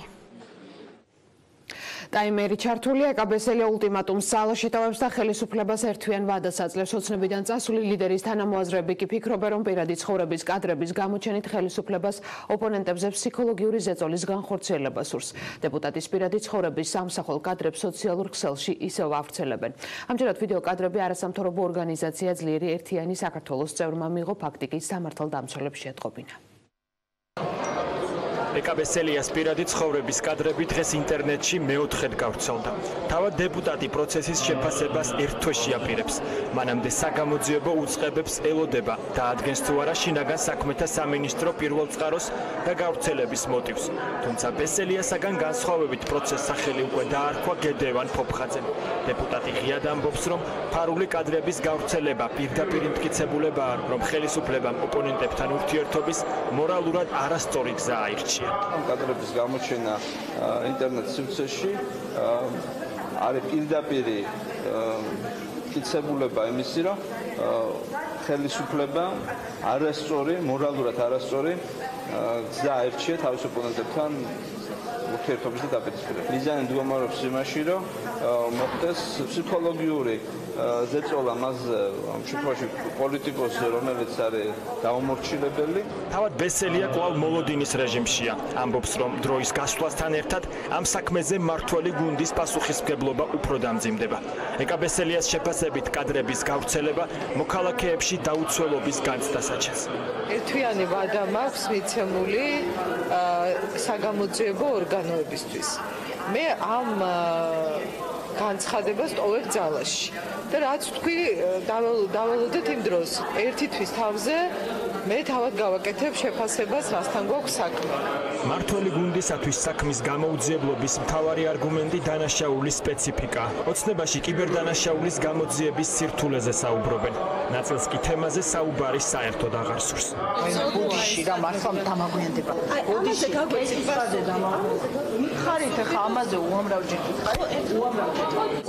ტაიმერი ჩართულია, ეკაბესელია ულტიმატუმს ძალაში ტოვებს და ხელისუფლებას ერთვიან ვადას აძლევს. ოცნებიდან წასული ლიდერის თანამოაზრეები კი ფიქრობენ, რომ პირადი ცხოვრების კადრების გამოჩენით ხელისუფლებას ოპონენტებზე ფსიქოლოგიური ზეწოლის განხორციელება სურს. დეპუტატის პირადი ცხოვრების სამსახურ კადრებს სოციალურ ქსელში ისევ ავრცელებენ. ამჯერად ვიდეო კადრები არასამთავრობო ორგანიზაცია ძლიერი ერთიანი საქართველოს წევრმა მიიღო, ფაქტიკის სამართალდამცველებს შეატყობინა. ეკაბესელიას პირადი ცხოვრების კადრები დღეს ინტერნეტში მეოთხედ გავრცელდა. თავად დეპუტატი პროცესის შეფასებას ერთ თვეში აპირებს. მანამდე საგამოძიებო უწყებებს ელოდება და ადგენს თუ არა შინაგან საქმეთა სამინისტრო პირველ წყაროს და გავრცელების მოტივს. თუმცა ბესელიასაგან განსხვავებით პროცესს სახელი უკვე დაარქვა გედევან ფოფხაძემ. დეპუტატი ღიად ამბობს, რომ ფარული კადრების გავრცელება პირდაპირ იმტკიცებულებაა, რომ ხელისუფლებამ ოპონენტებთან ურთიერთობის მორალურად არასწორი გზა აირჩია. ამ კადრების გამოჩენა ინტერნეტ სივრცეში არის პირდაპირი მტკიცებულება იმისი, რომ ხელისუფლება არასწორი, მორალურად არასწორი გზა აირჩია თავის ოპონენტებთან ურთიერთობის და დაპირისპირების. მიზანი მდგომარეობს იმაში, რომ მოხდეს ფსიქოლოგიური ზეწოლა მასზე, ამ შემთხვევაში პოლიტიკოსზე, რომელიც არის დაუმორჩილებელი. თავად ბესელია კვლავ მოლოდინის რეჟიმშია. ამბობს, რომ დროის გასვლასთან ერთად ამ საქმეზე მმართველი გუნდის პასუხისმგებლობა უფრო დამძიმდება. ეკაბესელიას შეფასებით კადრების გავრცელება მოქალაქეებში დაუცველობის განცდას აჩენს. ერთვიანი ვადა მაქვს მიცემული საგამოძიებო ორგანოებისთვის. მე ამ განცხადებას ტოვებ ძალაში და რაც თქვი დავალოდეთ იმ დროს ერთი თვის თავზე მე თავად გავაკეთებ შეფასებას, რასთან გვაქვს საქმე. მართველი გუნდისათვის საქმის გამოუძიებლობის მთავარი არგუმენტი დანაშაულის სპეციფიკა. ოცნებაში კიბერდანაშაულის გამოძიების სირთულეზე საუბრობენ. ნაწილს კი თემაზე საუბარი საერთოდ აღარ სურს. ბოდიში რა მართლა დამაგვიანდება. ბოდიში გაგვეციფაზე დამაგვიანდება. მიხარით ახლა ამაზე უამრავჯერ გითხარით.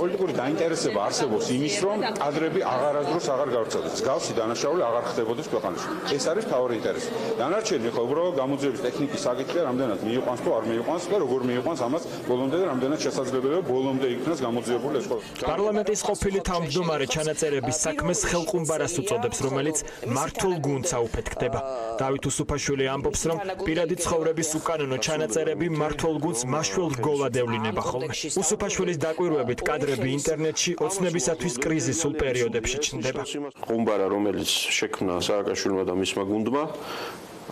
პოლიტიკური დაინტერესება არსებობს იმის, რომ კადრები აღარასდროს აღარ გავრცელდეს. მსგავსი დანაშაული აღარ ხდებოდეს ქვეყანაში. ეს არის მთავარი ინტერესი. დანარჩენი ხო უბრალოდ გამოძიების ტექნიკის საკითხია, რამდენად მიიყვანს თუ არ მიიყვანს და როგორ მიიყვანს ამას ბოლომდე და რამდენად შესაძლებელია ბოლომდე იქნას გამოძიებული ეს ყველა. პარლამენტის ყოფილი თავმჯდომარე ჩანაწერების საქმეს ხელყუმბარას უწოდებს, რომელიც მართულ გუნდს აუფეთქდება. დავით უსუფაშვილი ამბობს, რომ პირადი ცხოვრების უკანონო ჩანაწერები მართულ გუნდს მაშველთ გოლად ევლინება ხოლმე. უსუფაშვილის დაკვირვებით კადრები ინტერნეტში ოცნებისათვის კრიზისულ პერიოდებში ჩნდება. ყუმბარა, რომელიც შექმნა სააკაშვილმა და მისმა გუნდმა,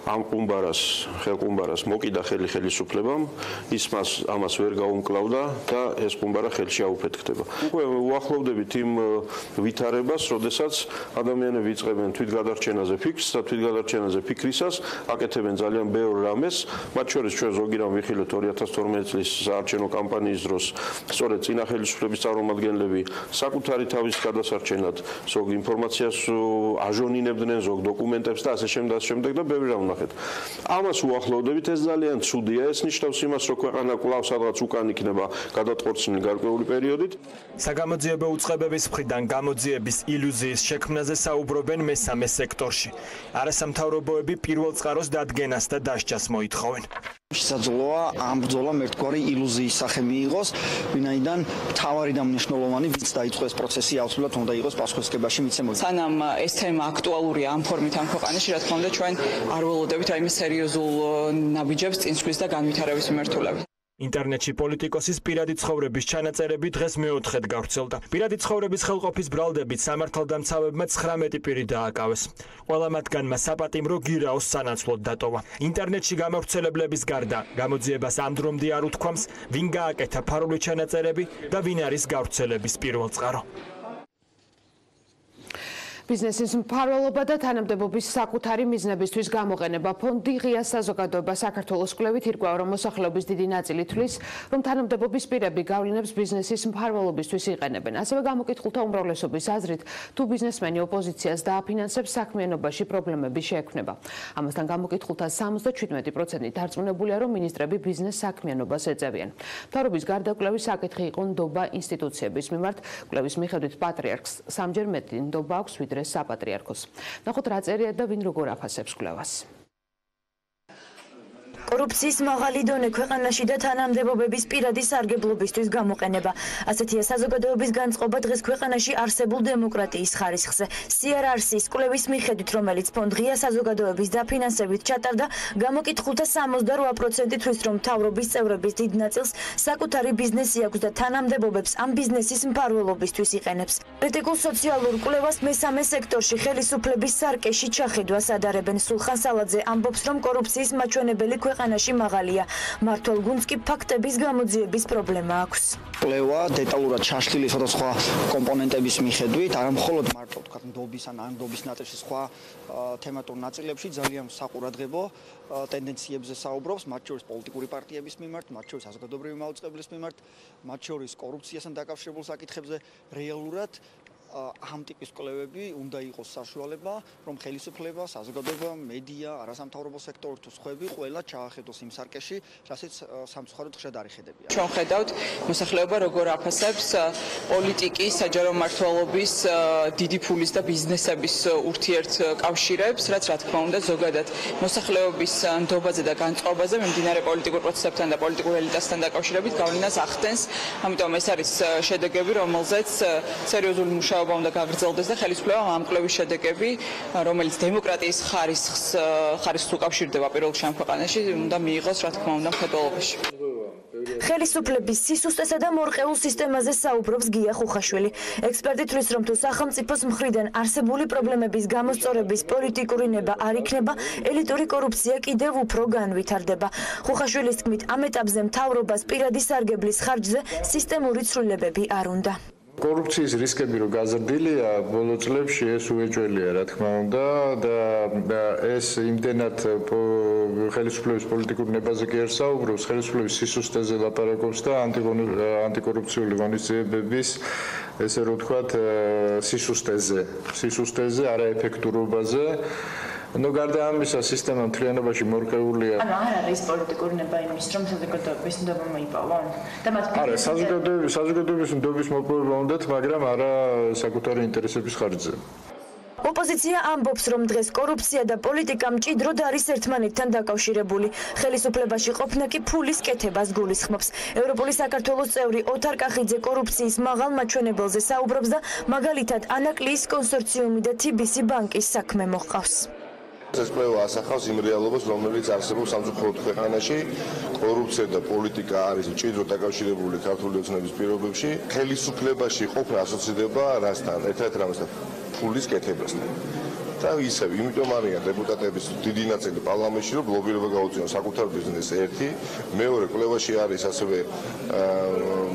ამ ხელყუმბარას მოკიდა ხელისუფლებამ, ის ამას ვერ გაუმკლავდა და ეს ყუმბარა ხელში აუფეთქდება. უკვე უახლოვდებით იმ ვითარებას, როდესაც ადამიანები იწყებენ თვითგადარჩენაზე ფიქრს და თვითგადარჩენაზე ფიქრისას აკეთებენ ძალიან ბევრ რამეს, მათ შორის ჩვენ ზოგი რამ ვიხილეთ 2012 წლის საარჩევნო კამპანიის დროს, სწორედ წინა ხელისუფლების წარმომადგენლები საკუთარი თავის გადასარჩენად ზოგ ინფორმაციას აჟონინებდნენ, ზოგ დოკუმენტებს და ასე შემდეგ და ბევრი რამ ამას უახლოვდებით, ეს ძალიან ცუდია, ეს ნიშნავს იმას, რომ ქვეყანა კვლავ სადღაც უკან იქნება გადატყორცნილი გარკვეული პერიოდით. საგამოძიებო უწყებების მხრიდან გამოძიების ილუზიის შექმნაზე საუბრობენ მესამე სექტორში. არასამთავრობოები პირველ წყაროს დადგენას და დასჯას მოითხოვენ. შესაძლოა ამ ბრძოლამ ერთგვარი ილუზიის სახე მიიღოს, ვინაიდან მთავარი და მნიშვნელოვანი ვინც დაიწყო ეს პროცესი, აუცილებლად უნდა იყოს პასუხისმგებაში მიცემული. სანამ ეს თემა აქტუალურია ამ ფორმით ამ ქვეყანაში, რა თქმა უნდა, ჩვენ არ ველოდებით რაიმე სერიოზულ ნაბიჯებს წინსვლის და განვითარების მიმართულებით. ინტერნეტში პოლიტიკოსის პირადი ცხოვრების ჩანაწერები დღეს მეოთხედ გავრცელდა. პირადი ცხოვრების ხელყოფის ბრალდებით სამართალდამცავებმა 19 პირი დააკავეს. ყველა მათგანმა საპატიმრო გირაოს სანაცვლოდ დატოვა. ინტერნეტში გამავრცელებლების გარდა გამოძიებას ამ დრომდე არ უთქვამს, ვინ გააკეთა ფარული ჩანაწერები და ვინ არის გავრცელების პირველწყარო. ბიზნესის მფარველობა და თანამდებობის საკუთარი მიზნებისთვის გამოყენება. ფონდი ღია საზოგადოება საქართველოს კვლევით ირკვევა, რომ მოსახლეობის დიდი ნაწილი თვლის, რომ თანამდებობის პირები გავლენებს ბიზნესის მფარველობისთვის იყენებენ. ასევე გამოკითხულთა უმრავლესობის აზრით, თუ ბიზნესმენი ოპოზიციას დააფინანსებს, საქმიანობაში პრობლემები შეექმნება. ამასთან გამოკითხულთა 77% დარწმუნებულია, რომ მინისტრები ბიზნეს საქმიანობას ეწევიან. მთავრობის გარდა კვლევის საკითხი იყო ნდობა ინსტიტუციების მიმართ. კვლევის მიხედვით პატრიარქს სამჯერ მეტი ნდობა აქვს ვიდრე საპატრიარქოს. ნახოთ რა წერია და ვინ როგორ აფასებს კვლევას. კორუფციის მაღალი დონე ქვეყანაში და თანამდებობების პირადი სარგებლობისთვის გამოყენება. ასეთია საზოგადოების განწყობა დღეს ქვეყანაში არსებულ დემოკრატიის ხარისხზე. CRRC-ის კვლევის მიხედვით, რომელიც ფონდ ღია საზოგადოების დაფინანსებით ჩატარდა, გამოკითხულთა 78% თვლის, რომ მთავრობის წევრების დიდ ნაწილს საკუთარი ბიზნესი აქვს და თანამდებობებს ამ ბიზნესის მფარველობისთვის იყენებს. კრიტიკულ სოციალურ კვლევას მესამე სექტორში ხელისუფლების სარკეში ჩახედვას ადარებენ. სულხან სალაძე ამბობს, რომ კორუფციის მაჩვენებელი ქვეყანაში მაღალია. მართულ გუნდს კი ფაქტების გამოძიების პრობლემა აქვს. კვლევა დეტალურად ჩაშლილი სხვადასხვა კომპონენტების მიხედვით, არა მხოლოდ მარტო თქვა ნდობის ან ნდობის ნაწილში სხვა თემატურ ნაწილებში ძალიან საყურადღებო ტენდენციებზე საუბრობს, მათ შორის პოლიტიკური პარტიების მიმართ, მათ შორის საზოგადოებრივი მაუწყებლის მიმართ, მათ შორის კორუფციასთან დაკავშირებულ საკითხებზე რეალურად ამ ტიპის კვლევები უნდა იყოს საშუალება, რომ ხელისუფლება, საზოგადოება, მედია, არასამთავრობო სექტორი თუ სხვები ყველა ჩაახედოს იმ სარკეში, რასაც სამწუხაროდ ხშირად არ იხედებიან. ჩვენ ხედავთ მოსახლეობა როგორ აფასებს პოლიტიკის, საჯარო მმართველობის, დიდი ფულის და ბიზნესების ურთიერთ კავშირებს, რაც რა თქმა უნდა ზოგადად მოსახლეობის ნდობაზე და განწყობაზე მიმდინარე პოლიტიკურ პროცესებთან და პოლიტიკურ ელიტასთან დაკავშირებით გავლენას ახდენს. ამიტომ ეს არის შედეგები, რომელზეც სერიოზული მუშაობა უნდა გაგრძელდეს და ხელისუფლებამ ამ კვლევის შედეგები, რომელიც დემოკრატიის ხარისხს უკავშირდება პირველ რიგში ამ ქვეყანაში, უნდა მიიღოს, რა თქმა უნდა, მხედველობაში. ხელისუფლების სისუსტესა და მორყეულ სისტემაზე საუბრობს გია ხუხაშვილი. ექსპერტი თვლის, რომ თუ სახელმწიფოს მხრიდან არსებული პრობლემების გამოსწორების პოლიტიკური ნება არ იქნება, ელიტური კორუფცია კიდევ უფრო განვითარდება. ხუხაშვილის თქმით, ამ ეტაპზე მთავრობას პირადი სარგებლის ხარჯზე სისტემური ცვლილებები არ უნდა. კორუფციის რისკები რო გაზრდილია, ბოლო წლებში ეს უეჭველია, რა თქმა უნდა, და ეს იმდენად ხელისუფლების პოლიტიკურ ნებაზე კი არ საუბრობს, ხელისუფლების სისუსტეზე ლაპარაკობს და ანტიკორუფციული ღონისძიებების ესე რომ ვთქვათ, სისუსტეზე, არაეფექტურობაზე. Ну, გარდა ამისა, სისტემა მთლიანობაში მორყეულია. ანუ არ არის პოლიტიკური ნება იმის, რომ საზოგადოების ნდობა მოიპოვონ? და მათ არა, საზოგადოების ნდობის მოპოვება უნდათ, მაგრამ არა საკუთარი ინტერესების ხარჯზე. ოპოზიცია ამბობს, რომ დღეს კორუფცია და პოლიტიკა მჭიდროდ არის ერთმანეთთან დაკავშირებული. ხელისუფლებაში ყოფნა კი ფულის კეთებას გულისხმობს. ევროპული საქართველოს წევრი ოთარ კახიძე კორუფციის მაღალ მაჩვენებელზე საუბრობს და მაგალითად ანაკლიის კონსორციუმი და TBC ბანკის საქმე მოჰყავს. ეს კვლევა ასახავს იმ რეალობას, რომელიც არსებობს სამწუხაროდ ქვეყანაში. კორუფცია და პოლიტიკა არის მჭიდროდ დაკავშირებული ქართული ოცნების პირობებში. ხელისუფლებაში ყოფნა ასოცირდება რასთან? ერთ-ერთ რამასთან, ფულის კეთებასთან. და ისევ, იმიტომ არიან დეპუტატების დიდი ნაწილი პარლამენტში, რომ ბლოკირება გაუწიონ საკუთარ ბიზნესს ერთი, მეორე კვლევაში არის ასევე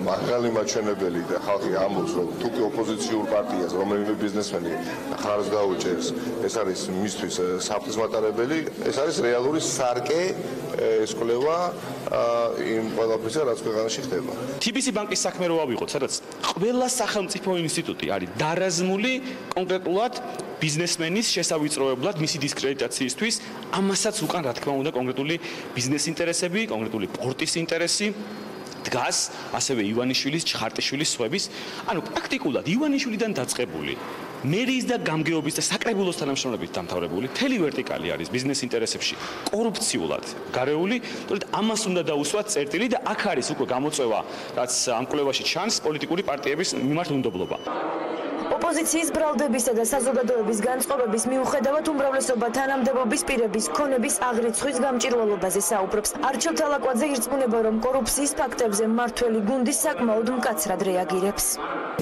მაღალი მაჩვენებელი და ხალხი ამბობს, რომ თუ კი ოპოზიციურ პარტიას რომელიმე ბიზნესმენი ხარჯს დაუჭერს, ეს არის მისთვის საფრთხის მატარებელი, ეს არის რეალური სარკე ეს კვლევა იმ ყველაფრისა, რაც ქვეყანაში ხდება. TBC ბანკის საქმე რო ავიღოთ, სადაც ყველა სახელმწიფო ინსტიტუტი არის დარაზმული კონკრეტულად ბიზნესმენის შესავიწროებლად მისი დისკრედიტაციისთვის, ამასაც უკან რა თქმა უნდა კონკრეტული ბიზნეს ინტერესები, კონკრეტული პორტის ინტერესი დგას, ასევე ივანიშვილის, ჩხარტიშვილის სხვების, ანუ პრაქტიკულად ივანიშვილიდან დაწყებული მერიის და გამგეობის და საკრებულოს თანამშრომლობით დამთავრებული მთელი ვერტიკალი არის ბიზნეს ინტერესებში კორუფციულად გარეული, თორედ ამას უნდა დაუსვათ წერტილი და აქ არის უკვე გამოწვევა, რაც ამ კვლევაში ჩანს პოლიტიკური პარტიების მიმართ უნდობლობა. ოპოზიციის ბრალდებისა და საზოგადოების განწყობების მიუხედავად უმრავლესობა თანამდებობის პირების ქონების აღრიცხვის გამჭირვალობაზე საუბრობს. არჩილ თალაკვაძე ირწმუნება, რომ კორუფციის ფაქტებზე მმართველი გუნდი საკმაოდ მკაცრად რეაგირებს.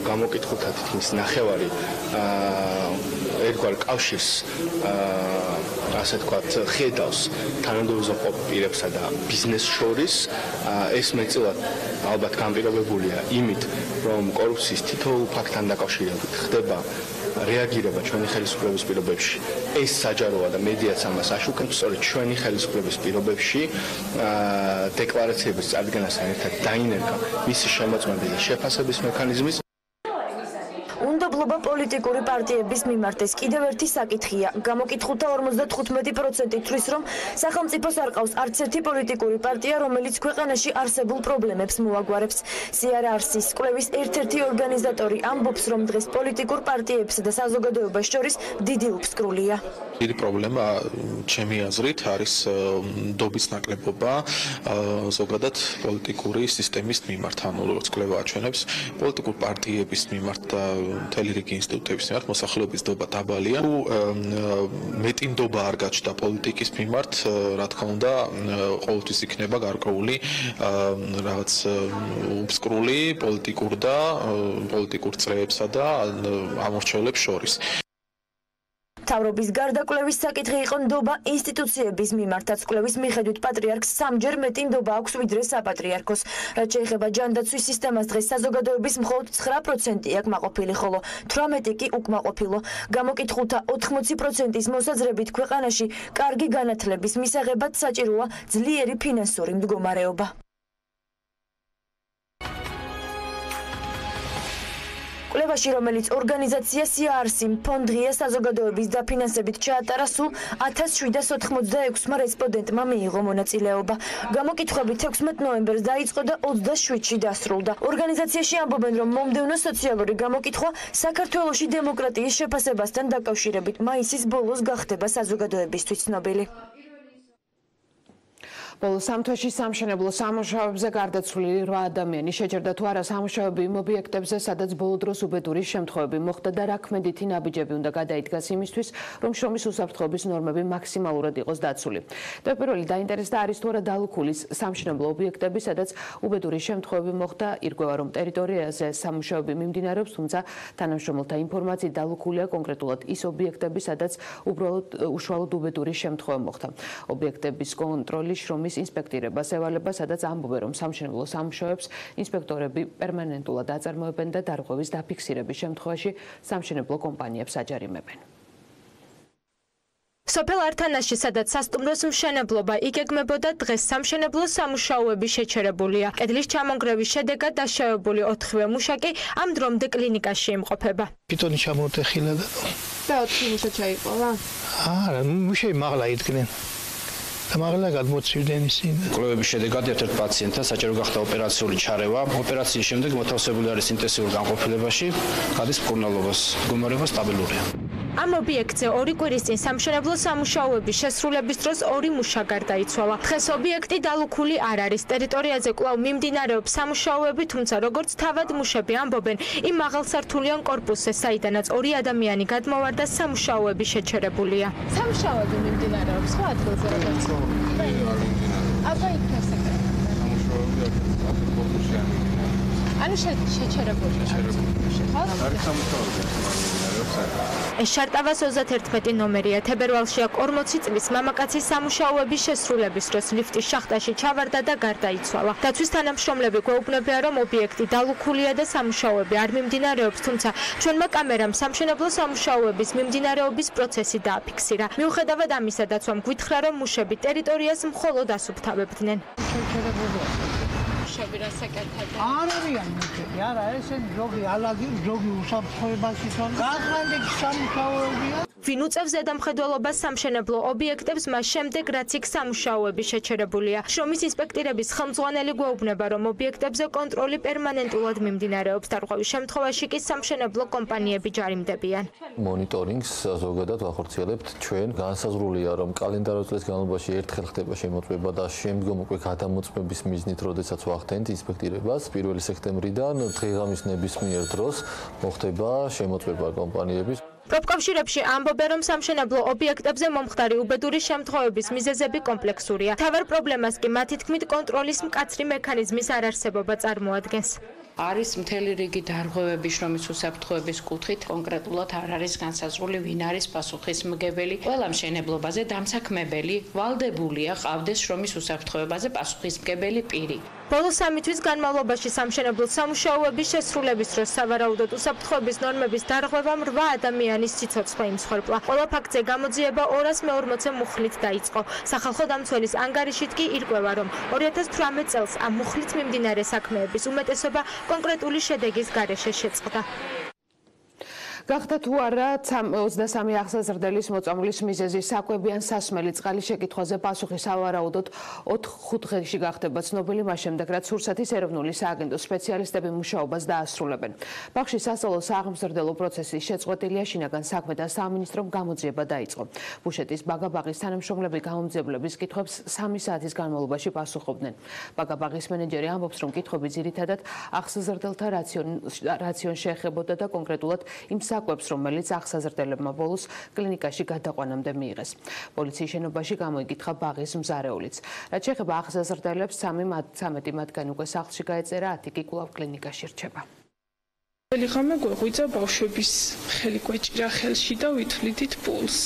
გამოკითხულთა თითქმის ნახევარი ერთგვარ კავშირს ასე თქვათ ხედავს თანამდებობაზე ყოფ პირებსა და ბიზნეს შორის. ეს მეტწილად ალბათ განპირობებულია იმით, რომ კორუფციის თითოეულ ფაქტთან დაკავშირებით ხდება რეაგირება ჩვენი ხელისუფლების პირობებში. ეს საჯაროა და მედიაც ამას აშუქებს, სწორედ ჩვენი ხელისუფლების პირობებში დეკლარაციების წარდგენასთან ერთად დაინერგა მისი შემოწმების და შეფასების მექანიზმის. უნდობლობა პოლიტიკური პარტიების მიმართ ეს კიდევ ერთი საკითხია. გამოკითხულთა 55% თვლის, რომ სახელმწიფოს არ ყავს არც ერთი პოლიტიკური პარტია, რომელიც ქვეყანაში არსებულ პრობლემებს მოაგვარებს. სიარა არსის კვლევის ერთ-ერთი ორგანიზატორი ამბობს, რომ დღეს პოლიტიკურ პარტიებსა და საზოგადოებას შორის დიდი უფსკრულია. დიდი პრობლემა ჩემი აზრით არის ნდობის ნაკლებობა ზოგადად პოლიტიკური სისტემის მიმართ, ანუ როგორც კვლევა აჩვენებს, პოლიტიკურ პარტიების მიმართ და მთელი რიგი ინსტიტუტების მიმართ მოსახლეობის ნდობა დაბალია. მეტი ნდობა არ გაჩნდა პოლიტიკის მიმართ, რა თქმა უნდა, ყოველთვის იქნება გარკვეული რაღაც უფსკრული პოლიტიკურ წრეებსა და ამორჩევლებს შორის. მთავრობის გარდა კვლევის საკითხი იყო ნდობა ინსტიტუციების მიმართაც. კვლევის მიხედვით პატრიარქს სამჯერ მეტი ნდობა აქვს ვიდრე საპატრიარქოს. რაც შეეხება ჯანდაცვის სისტემას, დღეს საზოგადოების მხოლოდ 9% აკმაყოფილი, ხოლო 18% კი უკმაყოფილო. გამოკითხულთა 80%-ის მოსაზრებით ქვეყანაში კარგი განათლების მისაღებად საჭიროა ძლიერი ფინანსური მდგომარეობა. კვლევაში, რომელიც ორგანიზაცია CRC-მ ფონდღია საზოგადოების დაფინანსებით ჩაატარა, სულ 1786-მა რესპონდენტმა მიიღო მონაწილეობა. გამოკითხვები 16 ნოემბერს დაიწყო და 27-ში დასრულდა. ორგანიზაციაში ამბობენ, რომ მომდევნო სოციალური გამოკითხვა საქართველოში დემოკრატიის შეფასებასთან დაკავშირებით მაისის ბოლოს გახდება საზოგადოებისთვის ცნობილი. ბოლო სამთვეში სამშენებლო სამუშაოებზე გარდაცვლილი 8 ადამიანი შეჯერდა თუ არა სამუშაოები იმ ობიექტებზე, სადაც ბოლო დროს უბედური შემთხვევები მოხდა და რა ქმედითი ნაბიჯები უნდა გადაიდგას იმისთვის, რომ შრომის უსაფრთხოების ნორმები მაქსიმალურად იყოს დაცული. პირველი დაინტერესდა არის თუ არა დალუქულის სამშენებლო ობიექტები, სადაც უბედური შემთხვევები მოხდა. ირკვევა, რომ ტერიტორიაზე სამუშაოები მიმდინარეობს, თუმცა თანამშრომელთა ინფორმაციით დალუქულია კონკრეტულად ის ობიექტები, სადაც უშუალოდ უბედური შემთხვევა მოხდა. ობიექტების კონტროლის შრომის მუზეუმის ინსპექტირებას ევალება, სადაც ამბობენ, რომ სამშენებლო სამუშაოებს ინსპექტორები პერმანენტულად აწარმოებენ და დარღვევის დაფიქსირების შემთხვევაში სამშენებლო კომპანიებს აჯარიმებენ. სოფელ ართანაში, სადაც სასტუმროს მშენებლობა იგეგმებოდა, დღეს სამშენებლო სამუშაოები შეჩერებულია. კედლის ჩამონგრევის შედეგად დაშავებული 4-ვე მუშაკი ამ დრომდე კლინიკაში იმყოფება. ბეტონი ჩამოთეხილა და 4 მუშა ჩაიყოლა? არა, მუშები მაღლა იდგნენ. და მაღლა გადმოცივდნენ ისინი. კვლევების შედეგად ერთ-ერთ პაციენტთან საჭირო გახდა ოპერაციული ჩარევა. ოპერაციის შემდეგ მოთავსებული არის ინტენსიურ განყოფილებაში, გადის მკურნალობას. მდგომარეობა სტაბილურია. ამ ობიექტზე 2 კვირის წინ სამშენებლო სამუშაოების შესრულების დროს 2 მუშა გარდაიცვალა. დღეს ობიექტი დალუქული არ არის. ტერიტორიაზე კვლავ მიმდინარეობს სამუშაოები, თუმცა როგორც თავად მუშები ამბობენ, იმ მაღალსართულიან კორპუსზე, საიდანაც 2 ადამიანი გადმოვარდა, სამუშაოები შეჩერებულია. სამუშაოები მიმდინარეობს ხო ადგილზე როგორც? აბა იქ ანუ შეჩერებულია. ეს შარტავას 31 ნომერია. თებერვალში 40 წლის მამაკაცის სამუშაოების შესრულების დროს ლიფტის შახტაში ჩავარდა და გარდაიცვალა. დაცვის თანამშრომლები გვეუბნებიან, რომ ობიექტი დალუქულია და სამუშაოები არ მიმდინარეობს, თუმცა ჩვენმა კამერამ სამშენებლო სამუშაოების მიმდინარეობის პროცესი დააფიქსირა. მიუხედავად ამისა, დაცვამ გვითხრა, რომ მუშები ტერიტორიას მხოლოდ ასუფთავებდნენ. არ არიან მუშები, არა, ესენ ზოგი ალაგი, ზოგი უსაფრთხოებაში თვითონ გახანდი სამუშაოებია. ვინ უწევს ზედამხედველობას სამშენებლო ობიექტებს, მას შემდეგ რაც იქ სამუშაოები შეჩერებულია. შრომის ინსპექტირების ხელმძღვანელი გვეუბნება, რომ ობიექტებზე კონტროლი პერმანენტულად მიმდინარეობს. დარღვევის შემთხვევაში კი სამშენებლო კომპანიები ჯარიმდებიან. მონიტორინგს ზოგადად ვახორციელებთ ჩვენ. განსაზღვრულია, რომ კალენდარული წლის განმავლობაში ერთხელ ხდება შემოწმება და შემდგომ უკვე გადამოწმების მიზნით, როდესაც ვახდენთ ინსპექტირებას 1 სექტემბრიდან დღეღამის ნებისმიერ დროს მოხდება შემოწმება კომპანიების. პროფკავშირებში ამბობენ, რომ სამშენებლო ობიექტებზე მომხდარი უბედური შემთხვევების მიზეზები კომპლექსურია. თავარ პრობლემას კი მათი თქმით კონტროლის მკაცრი მექანიზმის არარსებობა წარმოადგენს. არის მთელი რიგი დარღვევები შრომის უსაფრთხოების კუთხით, კონკრეტულად არ არის განსაზღვრული, ვინ არის პასუხისმგებელი. ყველა მშენებლობაზე დამსაქმებელი ვალდებულია ყავდეს შრომის უსაფრთხოებაზე პასუხისმგებელი პირი. ბოლო 3 თვის განმავლობაში სამშენებლო სამუშაოების შესრულების დროს სავარაუდოდ უსაფრთხოების ნორმების დარღვევამ 8 ადამიანის სიცოცხლე იმსხვერპლა. ყველა ფაქტზე გამოძიება 240 მუხლით დაიწყო. სახალხო დამცველის ანგარიშით კი ირკვევა, რომ 2018 წელს ამ მუხლით მიმდინარე საქმეების უმეტესობა კონკრეტული შედეგის გარეშე შეწყდა. გახდა თუ არა 23 აღსაზრდელის მოწამვლის მიზეზი საკვებიან სასმელი წყალი შეკითხვაზე პასუხი სავარაუდოდ 4-5 დღეში გახდება ცნობილი მას შემდეგ, რაც რუსეთის ეროვნული სააგენტოს სპეციალისტები მუშაობას დაასრულებენ. ბაღში სასწავლო სააღმზრდელო პროცესის შეწყვეტილია, შინაგან საქმეთა სამინისტრომ გამოძიება დაიწყო. ბუშეტის ბაგაბაღის თანამშრომლები გამომძიებლების კითხვებს 3 საათის განმავლობაში პასუხობდნენ. ბაგაბაღის მენეჯერი ამბობს, რომ კითხვები ძირითადად აღსაზრდელთა რაციონს შეეხებოდა და კონკრეტულად იმ საკვებს, რომელიც აღსაზრდელებმა ბოლოს კლინიკაში გადაყვანამდე მიიღეს. პოლიციის შენობაში გამოიკითხა ბაღის მზარეულიც. რაც შეეხება აღსაზრდელებს, 13 მათგანი უკვე სახლში გაეწერა, 10 კი კვლავ კლინიკაში რჩება. ხელიღამე გვეღვიძა ბავშვების ხელი გვეჭირა ხელში და ვითვლიდით პულს.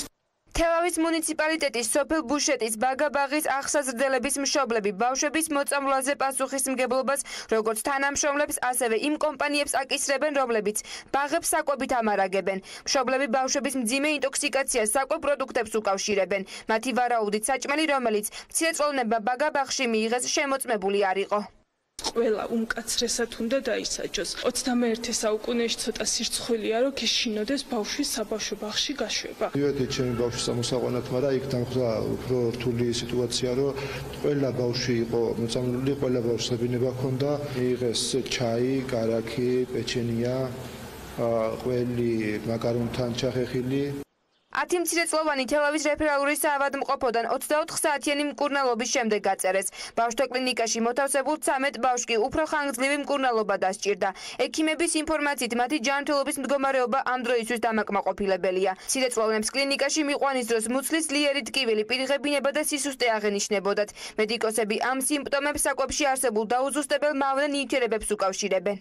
თელავის მუნიციპალიტეტის სოფელ ბუშეტის ბაგაბაღის აღსაზრდელების მშობლები ბავშვების მოწამვლაზე პასუხისმგებლობას როგორც თანამშრომლებს, ასევე იმ კომპანიებს აკისრებენ, რომლებიც ბაღებს საკვებით ამარაგებენ. მშობლები ბავშვების მძიმე ინტოქსიკაციას საკვებ პროდუქტებს უკავშირებენ. მათი ვარაუდით საჭმელი, რომელიც მცირეწლოვანებმა ბაგაბაღში მიიღეს, შემოწმებული არ იყო. ყველა უმკაცრესად უნდა დაისაჯოს. 21 საუკუნეში ცოტა სირცხვილია, რომ გეშინოდეს ბავშვის საბავშვო ბაღში გაშვება. მივედით ჩემი ბავშვის სამოსაყვანად, მაგრამ იქ დამხდა უფრო რთული სიტუაცია, რომ ყველა ბავშვი იყო მოწამლული, ყველა ბავშვს ღებინება ჰქონდა. მიიღეს ჩაი, გარაქი, პეჩენია, ყველი მაკარონთან ჩახეხილი. 10 მცირეწლოვანი თელავის რეფერალური საავადმყოფოდან 24 საათიანი მკურნალობის შემდეგ გაწერეს. ბავშვთა კლინიკაში მოთავსებულ 13 ბავშვი უფრო ხანგრძლივი მკურნალობა დასჭირდა. ექიმების ინფორმაციით, მათი ჯანმრთელობის მდგომარეობა ამ დროისთვის დამაკმაყოფილებელია. მცირეწლოვანებს კლინიკაში მიყვანის დროს მუცლის ძლიერი ტკივილი, პირღებინება და სისუსტე აღენიშნებოდათ. მედიკოსები ამ სიმპტომებს საკვებში არსებულ დაუზუსტებელ მავნე ნივთიერებებს უკავშირებენ.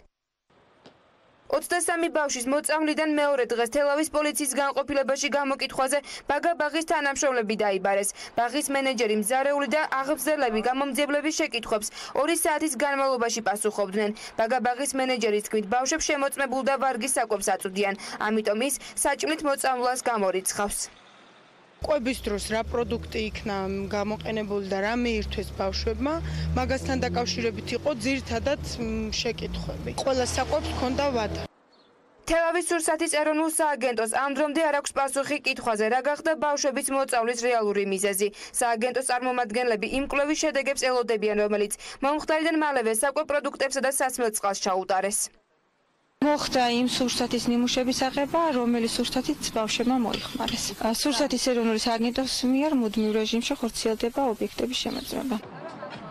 23 ბავშვის მოწამვლიდან მეორე დღეს თელავის პოლიციის განყოფილებაში გამოკითხვაზე ბაგა ბაღის თანამშრომლები დაიბარეს. ბაღის მენეჯერი მზარეული და აღგზელები გამომძიებლების შეკითხვებს 2 საათის განმავლობაში პასუხობდნენ. ბაგა ბაღის მენეჯერის თქმით, ბავშვებს შემოწმებულ და ვარგის საკვებს აწვდიან, ამიტომ ის საჭმლით მოწამვლას გამორიცხავს. ყვების დროს რა პროდუქტი იქნა გამოყენებული და რა მიირთვეს ბავშვებმა, მაგასთან დაკავშირებით იყო ძირითადად შეკითხვები. ყველა საკვებს ჰქონდა ვადა. თელავის სურსათის ეროვნულ სააგენტოს ამ დრომდე არ აქვს პასუხი კითხვაზე, რა გახდა ბავშვების მოწავლის რეალური მიზეზი. სააგენტოს წარმომადგენლები იმ კვლევის შედეგებს ელოდებიან, რომელიც მომხდარიდან მალევე საკვებ პროდუქტებსა და სასმელ წყალს ჩაუტარეს. მოხდა იმ სურსათის ნიმუშების აღება, რომელიც სურსათით ბავშვებმა მოიხმარეს. სურსათის ეროვნული სააგენტოს მიერ მუდმივ რეჟიმში ხორციელდება ობიექტების შემოწმება.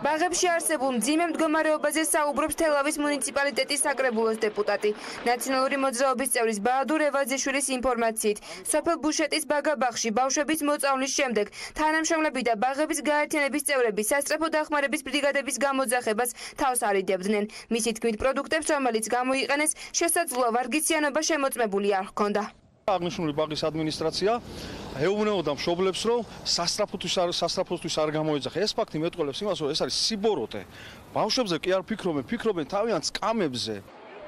ბაღებში არსებულ მძიმე მდგომარეობაზე საუბრობს თელავის მუნიციპალიტეტის საკრებულოს დეპუტატი. ნაციონალური მოძრაობის წევრის ბაადურ ევაძიშვილის ინფორმაციით, სოფელ ბუშეტის ბაგა ბაღში ბავშვების მოწამვლის შემდეგ თანამშრომლები და ბაღების გაერთიანების წევრები სასწრაფო დახმარების ბრიგადების გამოძახებას თავს არიდებდნენ. მისი თქმით, პროდუქტებს, რომელიც გამოიყენეს, შესაძლოა ვარგისიანობა შემოწმებული არ ჰქონდა. აღნიშნული ბაღის ადმინისტრაცია ეუბნებოდა მშობლებს, რომ სასწრაფოსთვის არ გამოეძახა. ეს ფაქტი მეტყველებს იმას, რომ ეს არის სიბოროტე. ბავშვებზე კი არ ფიქრობენ თავიანთ სკამებზე.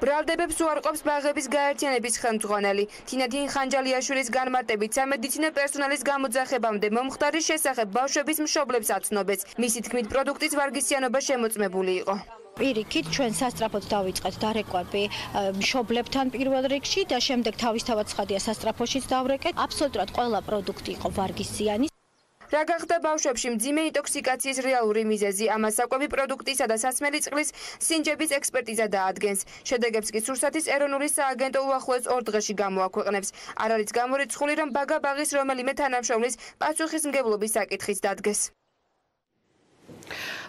ბრალდებებს უარყოფს ბაღების გაერთიანების ხელმძღვანელი. თინათინ ხანჯალიაშვილის განმარტებით, სამედიცინო პერსონალის გამოძახებამდე მომხდარის შესახებ ბავშვების მშობლებს აცნობეს. მისი თქმით, პროდუქტის ვარგისიანობა შემოწმებული იყო. პირიქით ჩვენ სასწრაფოდ დავიწყეთ დარეკვები მშობლებთან პირველ რიგში და შემდეგ თავისთავად ცხადია სასწრაფოშიც დავრეკეთ. აბსოლუტურად ყველა პროდუქტი იყო ვარგისიანი. რა გახდა ბავშვებში მძიმე ინტოქსიკაციის რეალური მიზეზი, ამას საკვები პროდუქტისა და სასმელი წყლის სინჯების ექსპერტიზა დაადგენს. შედეგებს კი სურსათის ეროვნული სააგენტო უახლოეს 2 დღეში გამოაქვეყნებს. არ არის გამორიცხული, რომ ბაგა ბაღის რომელიმე თანამშრომლის პასუხისმგებლობის საკითხიც დადგეს.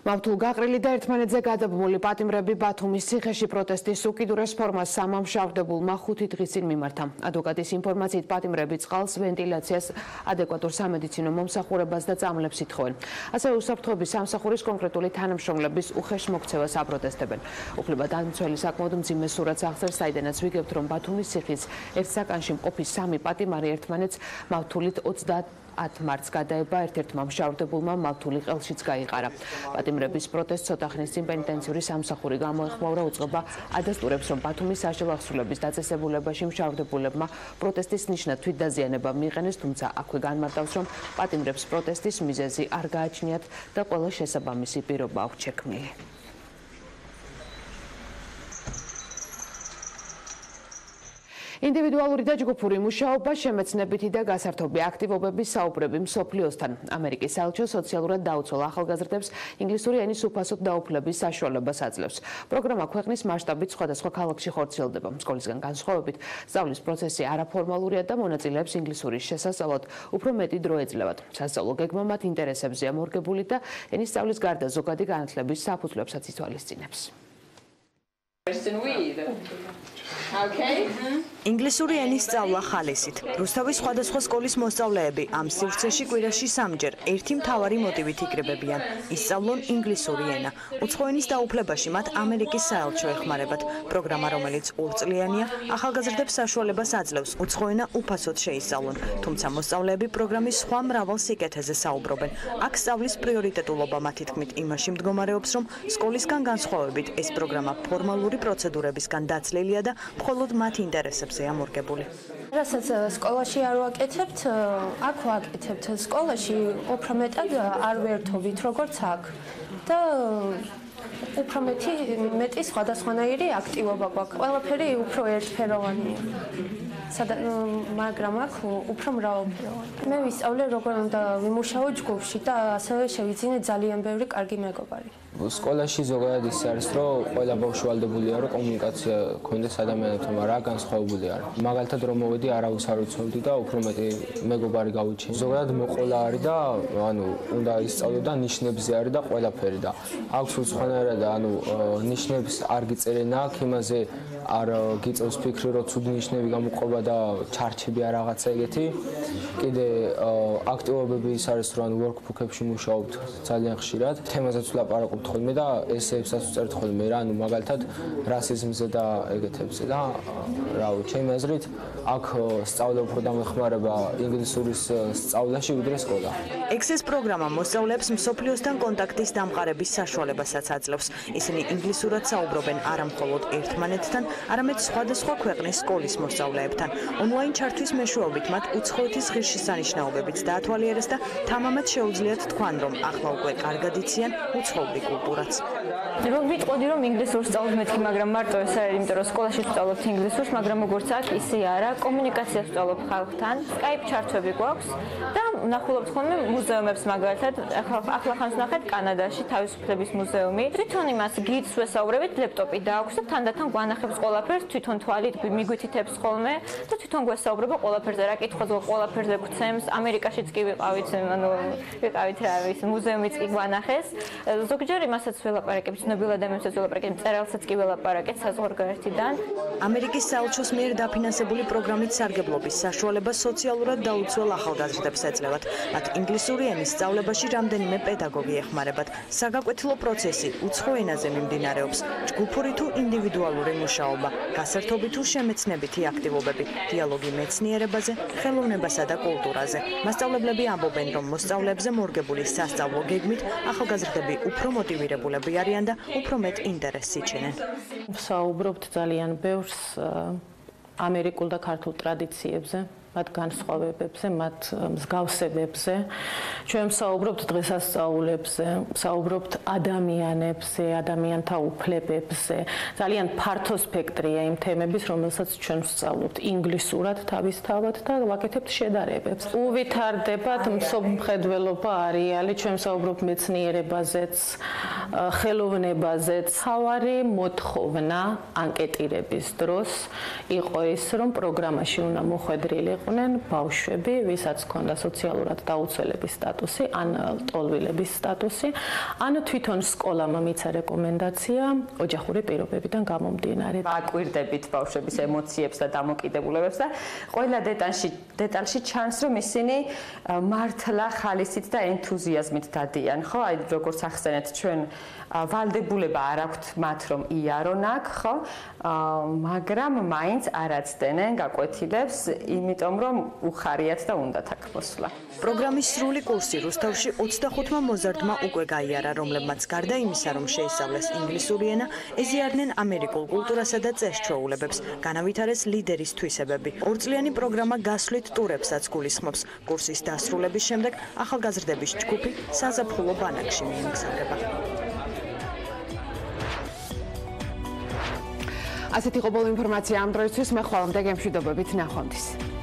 მავთულ გაყრილი და ერთმანეთზე გადაბმული პატიმრები ბათუმის ციხეში პროტესტის უკიდურეს ფორმას სამამშავდებულმა 5 დღის წინ მიმართა. ადვოკატის ინფორმაციით პატიმრები წყალს, ვენტილაციას, ადეკვატურ სამედიცინო მომსახურებას და წამლებს ითხოვენ. ასევე უსაფრთხოების სამსახურის კონკრეტული თანამშრომლების უხეშ მოქცევას აპროტესტებენ. უფლებადამცველი საკმაოდ მძიმე სურათს აღწერს, საიდანაც ვიგებთ, რომ ბათუმის ციხის ერთ საკანში მყოფი 3 პატიმარი ერთმანეთს მავთულით 30 მარტს გადაება, ერთ-ერთმა მშავდებულმა მავთული ყელშიც გაიყარა. პატიმრების პროტესტს ცოტა ხნის წინ პენიტენციური სამსახური გამოეხმაურა, უწყება ადასტურებს, რომ ბათუმის საშუალო აღსრულების დაწესებულებაში მშავდებულებმა პროტესტის ნიშნად თვითდაზიანება მიიღენეს, თუმცა აქვე განმარტავს, რომ პატიმრებს პროტესტის მიზეზი არ გააჩნიათ და ყველა შესაბამისი პირობა აქვთ შექმნილი. ინდივიდუალური და ჯგუფური მუშაობა, შემეცნებითი და გასართობი აქტივობების საუბრები მსოფლიოსთან. ამერიკის საელჩო სოციალურად დაუცველ ახალგაზრდებს ინგლისური ენის უფასოდ დაუფლების საშუალებას აძლევს. პროგრამა ქვეყნის მასშტაბით სხვადასხვა ქალაქში ხორციელდება. სკოლისგან განსხვავებით, სწავლის პროცესი არაფორმალურია და მონაწილეებს ინგლისურის შესასწავლად უფრო მეტი დრო ეძლევათ. სასწავლო გეგმა მათ ინტერესებზეა მორგებული და ენის სწავლის გარდა ზოგადი განათლების საფუძვლებსაც ითვალისწინებს. ინგლისური ენის სწავლა ხალისით. რუსთავის სხვადასხვა სკოლის მოსწავლეები ამ სივრცეში კვირაში 3-ჯერ ერთი მთავარი მოტივით იკრიბებიან. ისწავლონ ინგლისური ენა. უცხო ენის დაუფლებაში მათ ამერიკის საელჩო ეხმარებათ. პროგრამა, რომელიც 2 წლიანია, ახალგაზრდებს საშუალებას აძლევს უცხო ენა უფასოდ შეისწავლონ. თუმცა მოსწავლეები პროგრამის სხვა მრავალ სიკეთეზე საუბრობენ. აქ სწავლის პრიორიტეტულობა მათი თქმით იმაში მდგომარეობს, რომ სკოლისგან განსხვავებით ეს პროგრამა ფორმალური პროცედურებისგან დაცლილია და მხოლოდ მათ ინტერესებზეა მორგებული. რასაც სკოლაში არ ვაკეთებთ, აქ ვაკეთებთ. სკოლაში უფრო მეტად არ ვერთობით, როგორც აქ. და უფრო მეტი სხვადასხვანაირი აქტივობა გვაქვს. ყველაფერი უფრო ერთფეროვანია. მაგრამ აქ უფრო მრავალფეროვანი. მე ვისწავლე როგორ უნდა ვიმუშაო ჯგუფში და ასევე შევიძინე ძალიან ბევრი კარგი მეგობარი. სკოლაში ზოგადად ის არის, რომ ყველა ბავშვი ვალდებულია, რომ კომუნიკაცია გქონდეს ადამიანებთან, მაგრამ განსხვავებული არის. მაგალითად, რომ მოვედი, არავის არ ვიცნობდი და უფრო მეტი მეგობარი გავუჩინე. ზოგადად მოყოლა არის და უნდა ისწავლო და ნიშნებზე არის და ყველაფერი და აქვს უცხოენად, ნიშნებს არ გიწერენ აქ, იმაზე არ გიწევს ფიქრი, რომ ცუდი ნიშნები გამოყვება და ჩარჩები არ რაღაცა ეგეთი. კიდე აქტივობები ის არის, რომ workbook-ებში მუშაობთ ძალიან ხშირად. თემაზეც ვლაპარაკობთ ხოლმე და ესეებსაც ვწერთ ხოლმე რა, ანუ მაგალითად რასიზმზე და ეგეთებზე და რა ვიცი, ჩემი აზრით აქ სწავლა უფრო დამეხმარება ინგლისურის სწავლაში ვიდრე სკოლა. Access პროგრამა მოსწავლეებს მსოფლიოსთან კონტაქტის დამყარების საშუალებასაც აძლევს. ისინი ინგლისურად საუბრობენ არა მხოლოდ ერთმანეთთან, არამედ სხვადასხვა ქვეყნის სკოლის მოსწავლეებთან. ონლაინ ჩართვის მეშვეობით მათ უცხოეთის ღირსშესანიშნაობებიც დაათვალიერეს და თამამად შეუძლიათ თქვან, რომ ახლა უკვე კარგად იციან უცხოური კულტურაც. ვიტყოდი რომ ინგლისურს სწავლობ მეთქი, მაგრამ მარტო ეს არის, იმიტომ რომ სკოლაში ვსწავლობთ ინგლისურს, მაგრამ როგორც აქ ისე არა, კომუნიკაციას ვსწავლობ ხალხთან, Skype ჩართვები გვაქვს და ვნახულობთ ხოლმე მუზეუმებს მაგალითად, ახლახანს ვნახეთ კანადაში თავისუფლების მუზეუმი. თვითონ იმას გიდს ვესაუბრებით, ლეპტოპი დააქვს და თანდათან გვანახებს ყველაფერს, თვითონ თვალით მიგვითითებს ხოლმე და თვითონ გვესაუბრება ყველაფერზე, რა კითხვას ყველაფერზე გვცემს. ამერიკაშიც კი ვიყავით, ანუ ვიყავით რა ის მუზეუმიც კი გვანახეს. ზოგჯერ იმასაც ველაპარაკებთ, ცნობილ ადამიანებსაც ველაპარაკებთ, მწერალსაც კი ველაპარაკებთ საზღვარგარეთიდან. ამერიკის საელჩოს მიერ დაფინანსებული პროგრამით სარგებლობის საშუალება სოციალურად დაუცველ ახალგაზრდებს ეძლევათ. მათ ინგლისური ენის სწავლებაში რამდენიმე პედაგოგი ეხმარებათ. საგაკვეთილო პროცესი უცხო ენაზე მიმდინარეობს. ჯგუფური თუ ინდივიდუალური მუშაობა, გასართობი თუ შემეცნებითი აქტივობები, დიალოგი მეცნიერებაზე, ხელოვნებასა და კულტურაზე. მასწავლებლები ამბობენ, რომ მოსწავლეებზე მორგებული სასწავლო გეგმით ახალგაზრდები უფრო მოტივირებულები არიან და უფრო მეტ ინტერესს იჩენენ. ვსაუბრობთ ძალიან ბევრს ამერიკულ და ქართულ ტრადიციებზე, მათ განსხვავებებზე, მათ მსგავსებებზე. ჩვენ ვსაუბრობთ დღესასწაულებზე, ვსაუბრობთ ადამიანებზე, ადამიანთა უფლებებზე. ძალიან ფართო სპექტრია იმ თემების, რომელსაც ჩვენ ვსწავლობთ ინგლისურად თავისთავად და ვაკეთებთ შედარებებს. უვითარდებათ მსოფლმხედველობა არეალი, ჩვენ ვსაუბრობთ მეცნიერებაზეც, ხელოვნებაზეც. თავარი მოთხოვნა ანკეტირების დროს იყო ის, რომ პროგრამაში უნდა მოხვედრილი ბავშვები, ვისაც ჰქონდა სოციალურად დაუცველების სტატუსი, ან ლტოლვილების სტატუსი, ან თვითონ სკოლამ მიცა რეკომენდაცია ოჯახური პირობებიდან გამომდინარე. აკვირდებით ბავშვების ემოციებს და დამოკიდებულებებს და ყველა დეტალში ჩანს, რომ ისინი მართლა ხალისით და ენთუზიაზმით დადიან, ხო? აი როგორც ახსენეთ, ჩვენ ვალდებულება არ აქვთ მათ რომ იარონ აქ, ხო? მაგრამ მაინც არ აცდენენ გაკვეთილებს, იმიტომ რომ უხარიათ და უნდათ აქ მოსვლა. პროგრამის სრული კურსი რუსთავში 25-მა მოზარდმა უკვე გაიარა, რომლებმაც გარდა იმისა, რომ შეისწავლეს ინგლისური ენა, ეზიარდნენ ამერიკულ კულტურასა და წერს-ჩვეულებებს, განავითარეს ლიდერის თვისებები. ორწლიანი პროგრამა გასვლით ტურებსაც გულისხმობს. კურსის დასრულების შემდეგ ახალგაზრდების ჯგუფი საზაფხულო ბანაკში მიემგზავრება. ასეთი იყო ბოლო ინფორმაცია ამ დროისთვის. მე ხვალამდე გემშვიდობებით, ნახვამდის.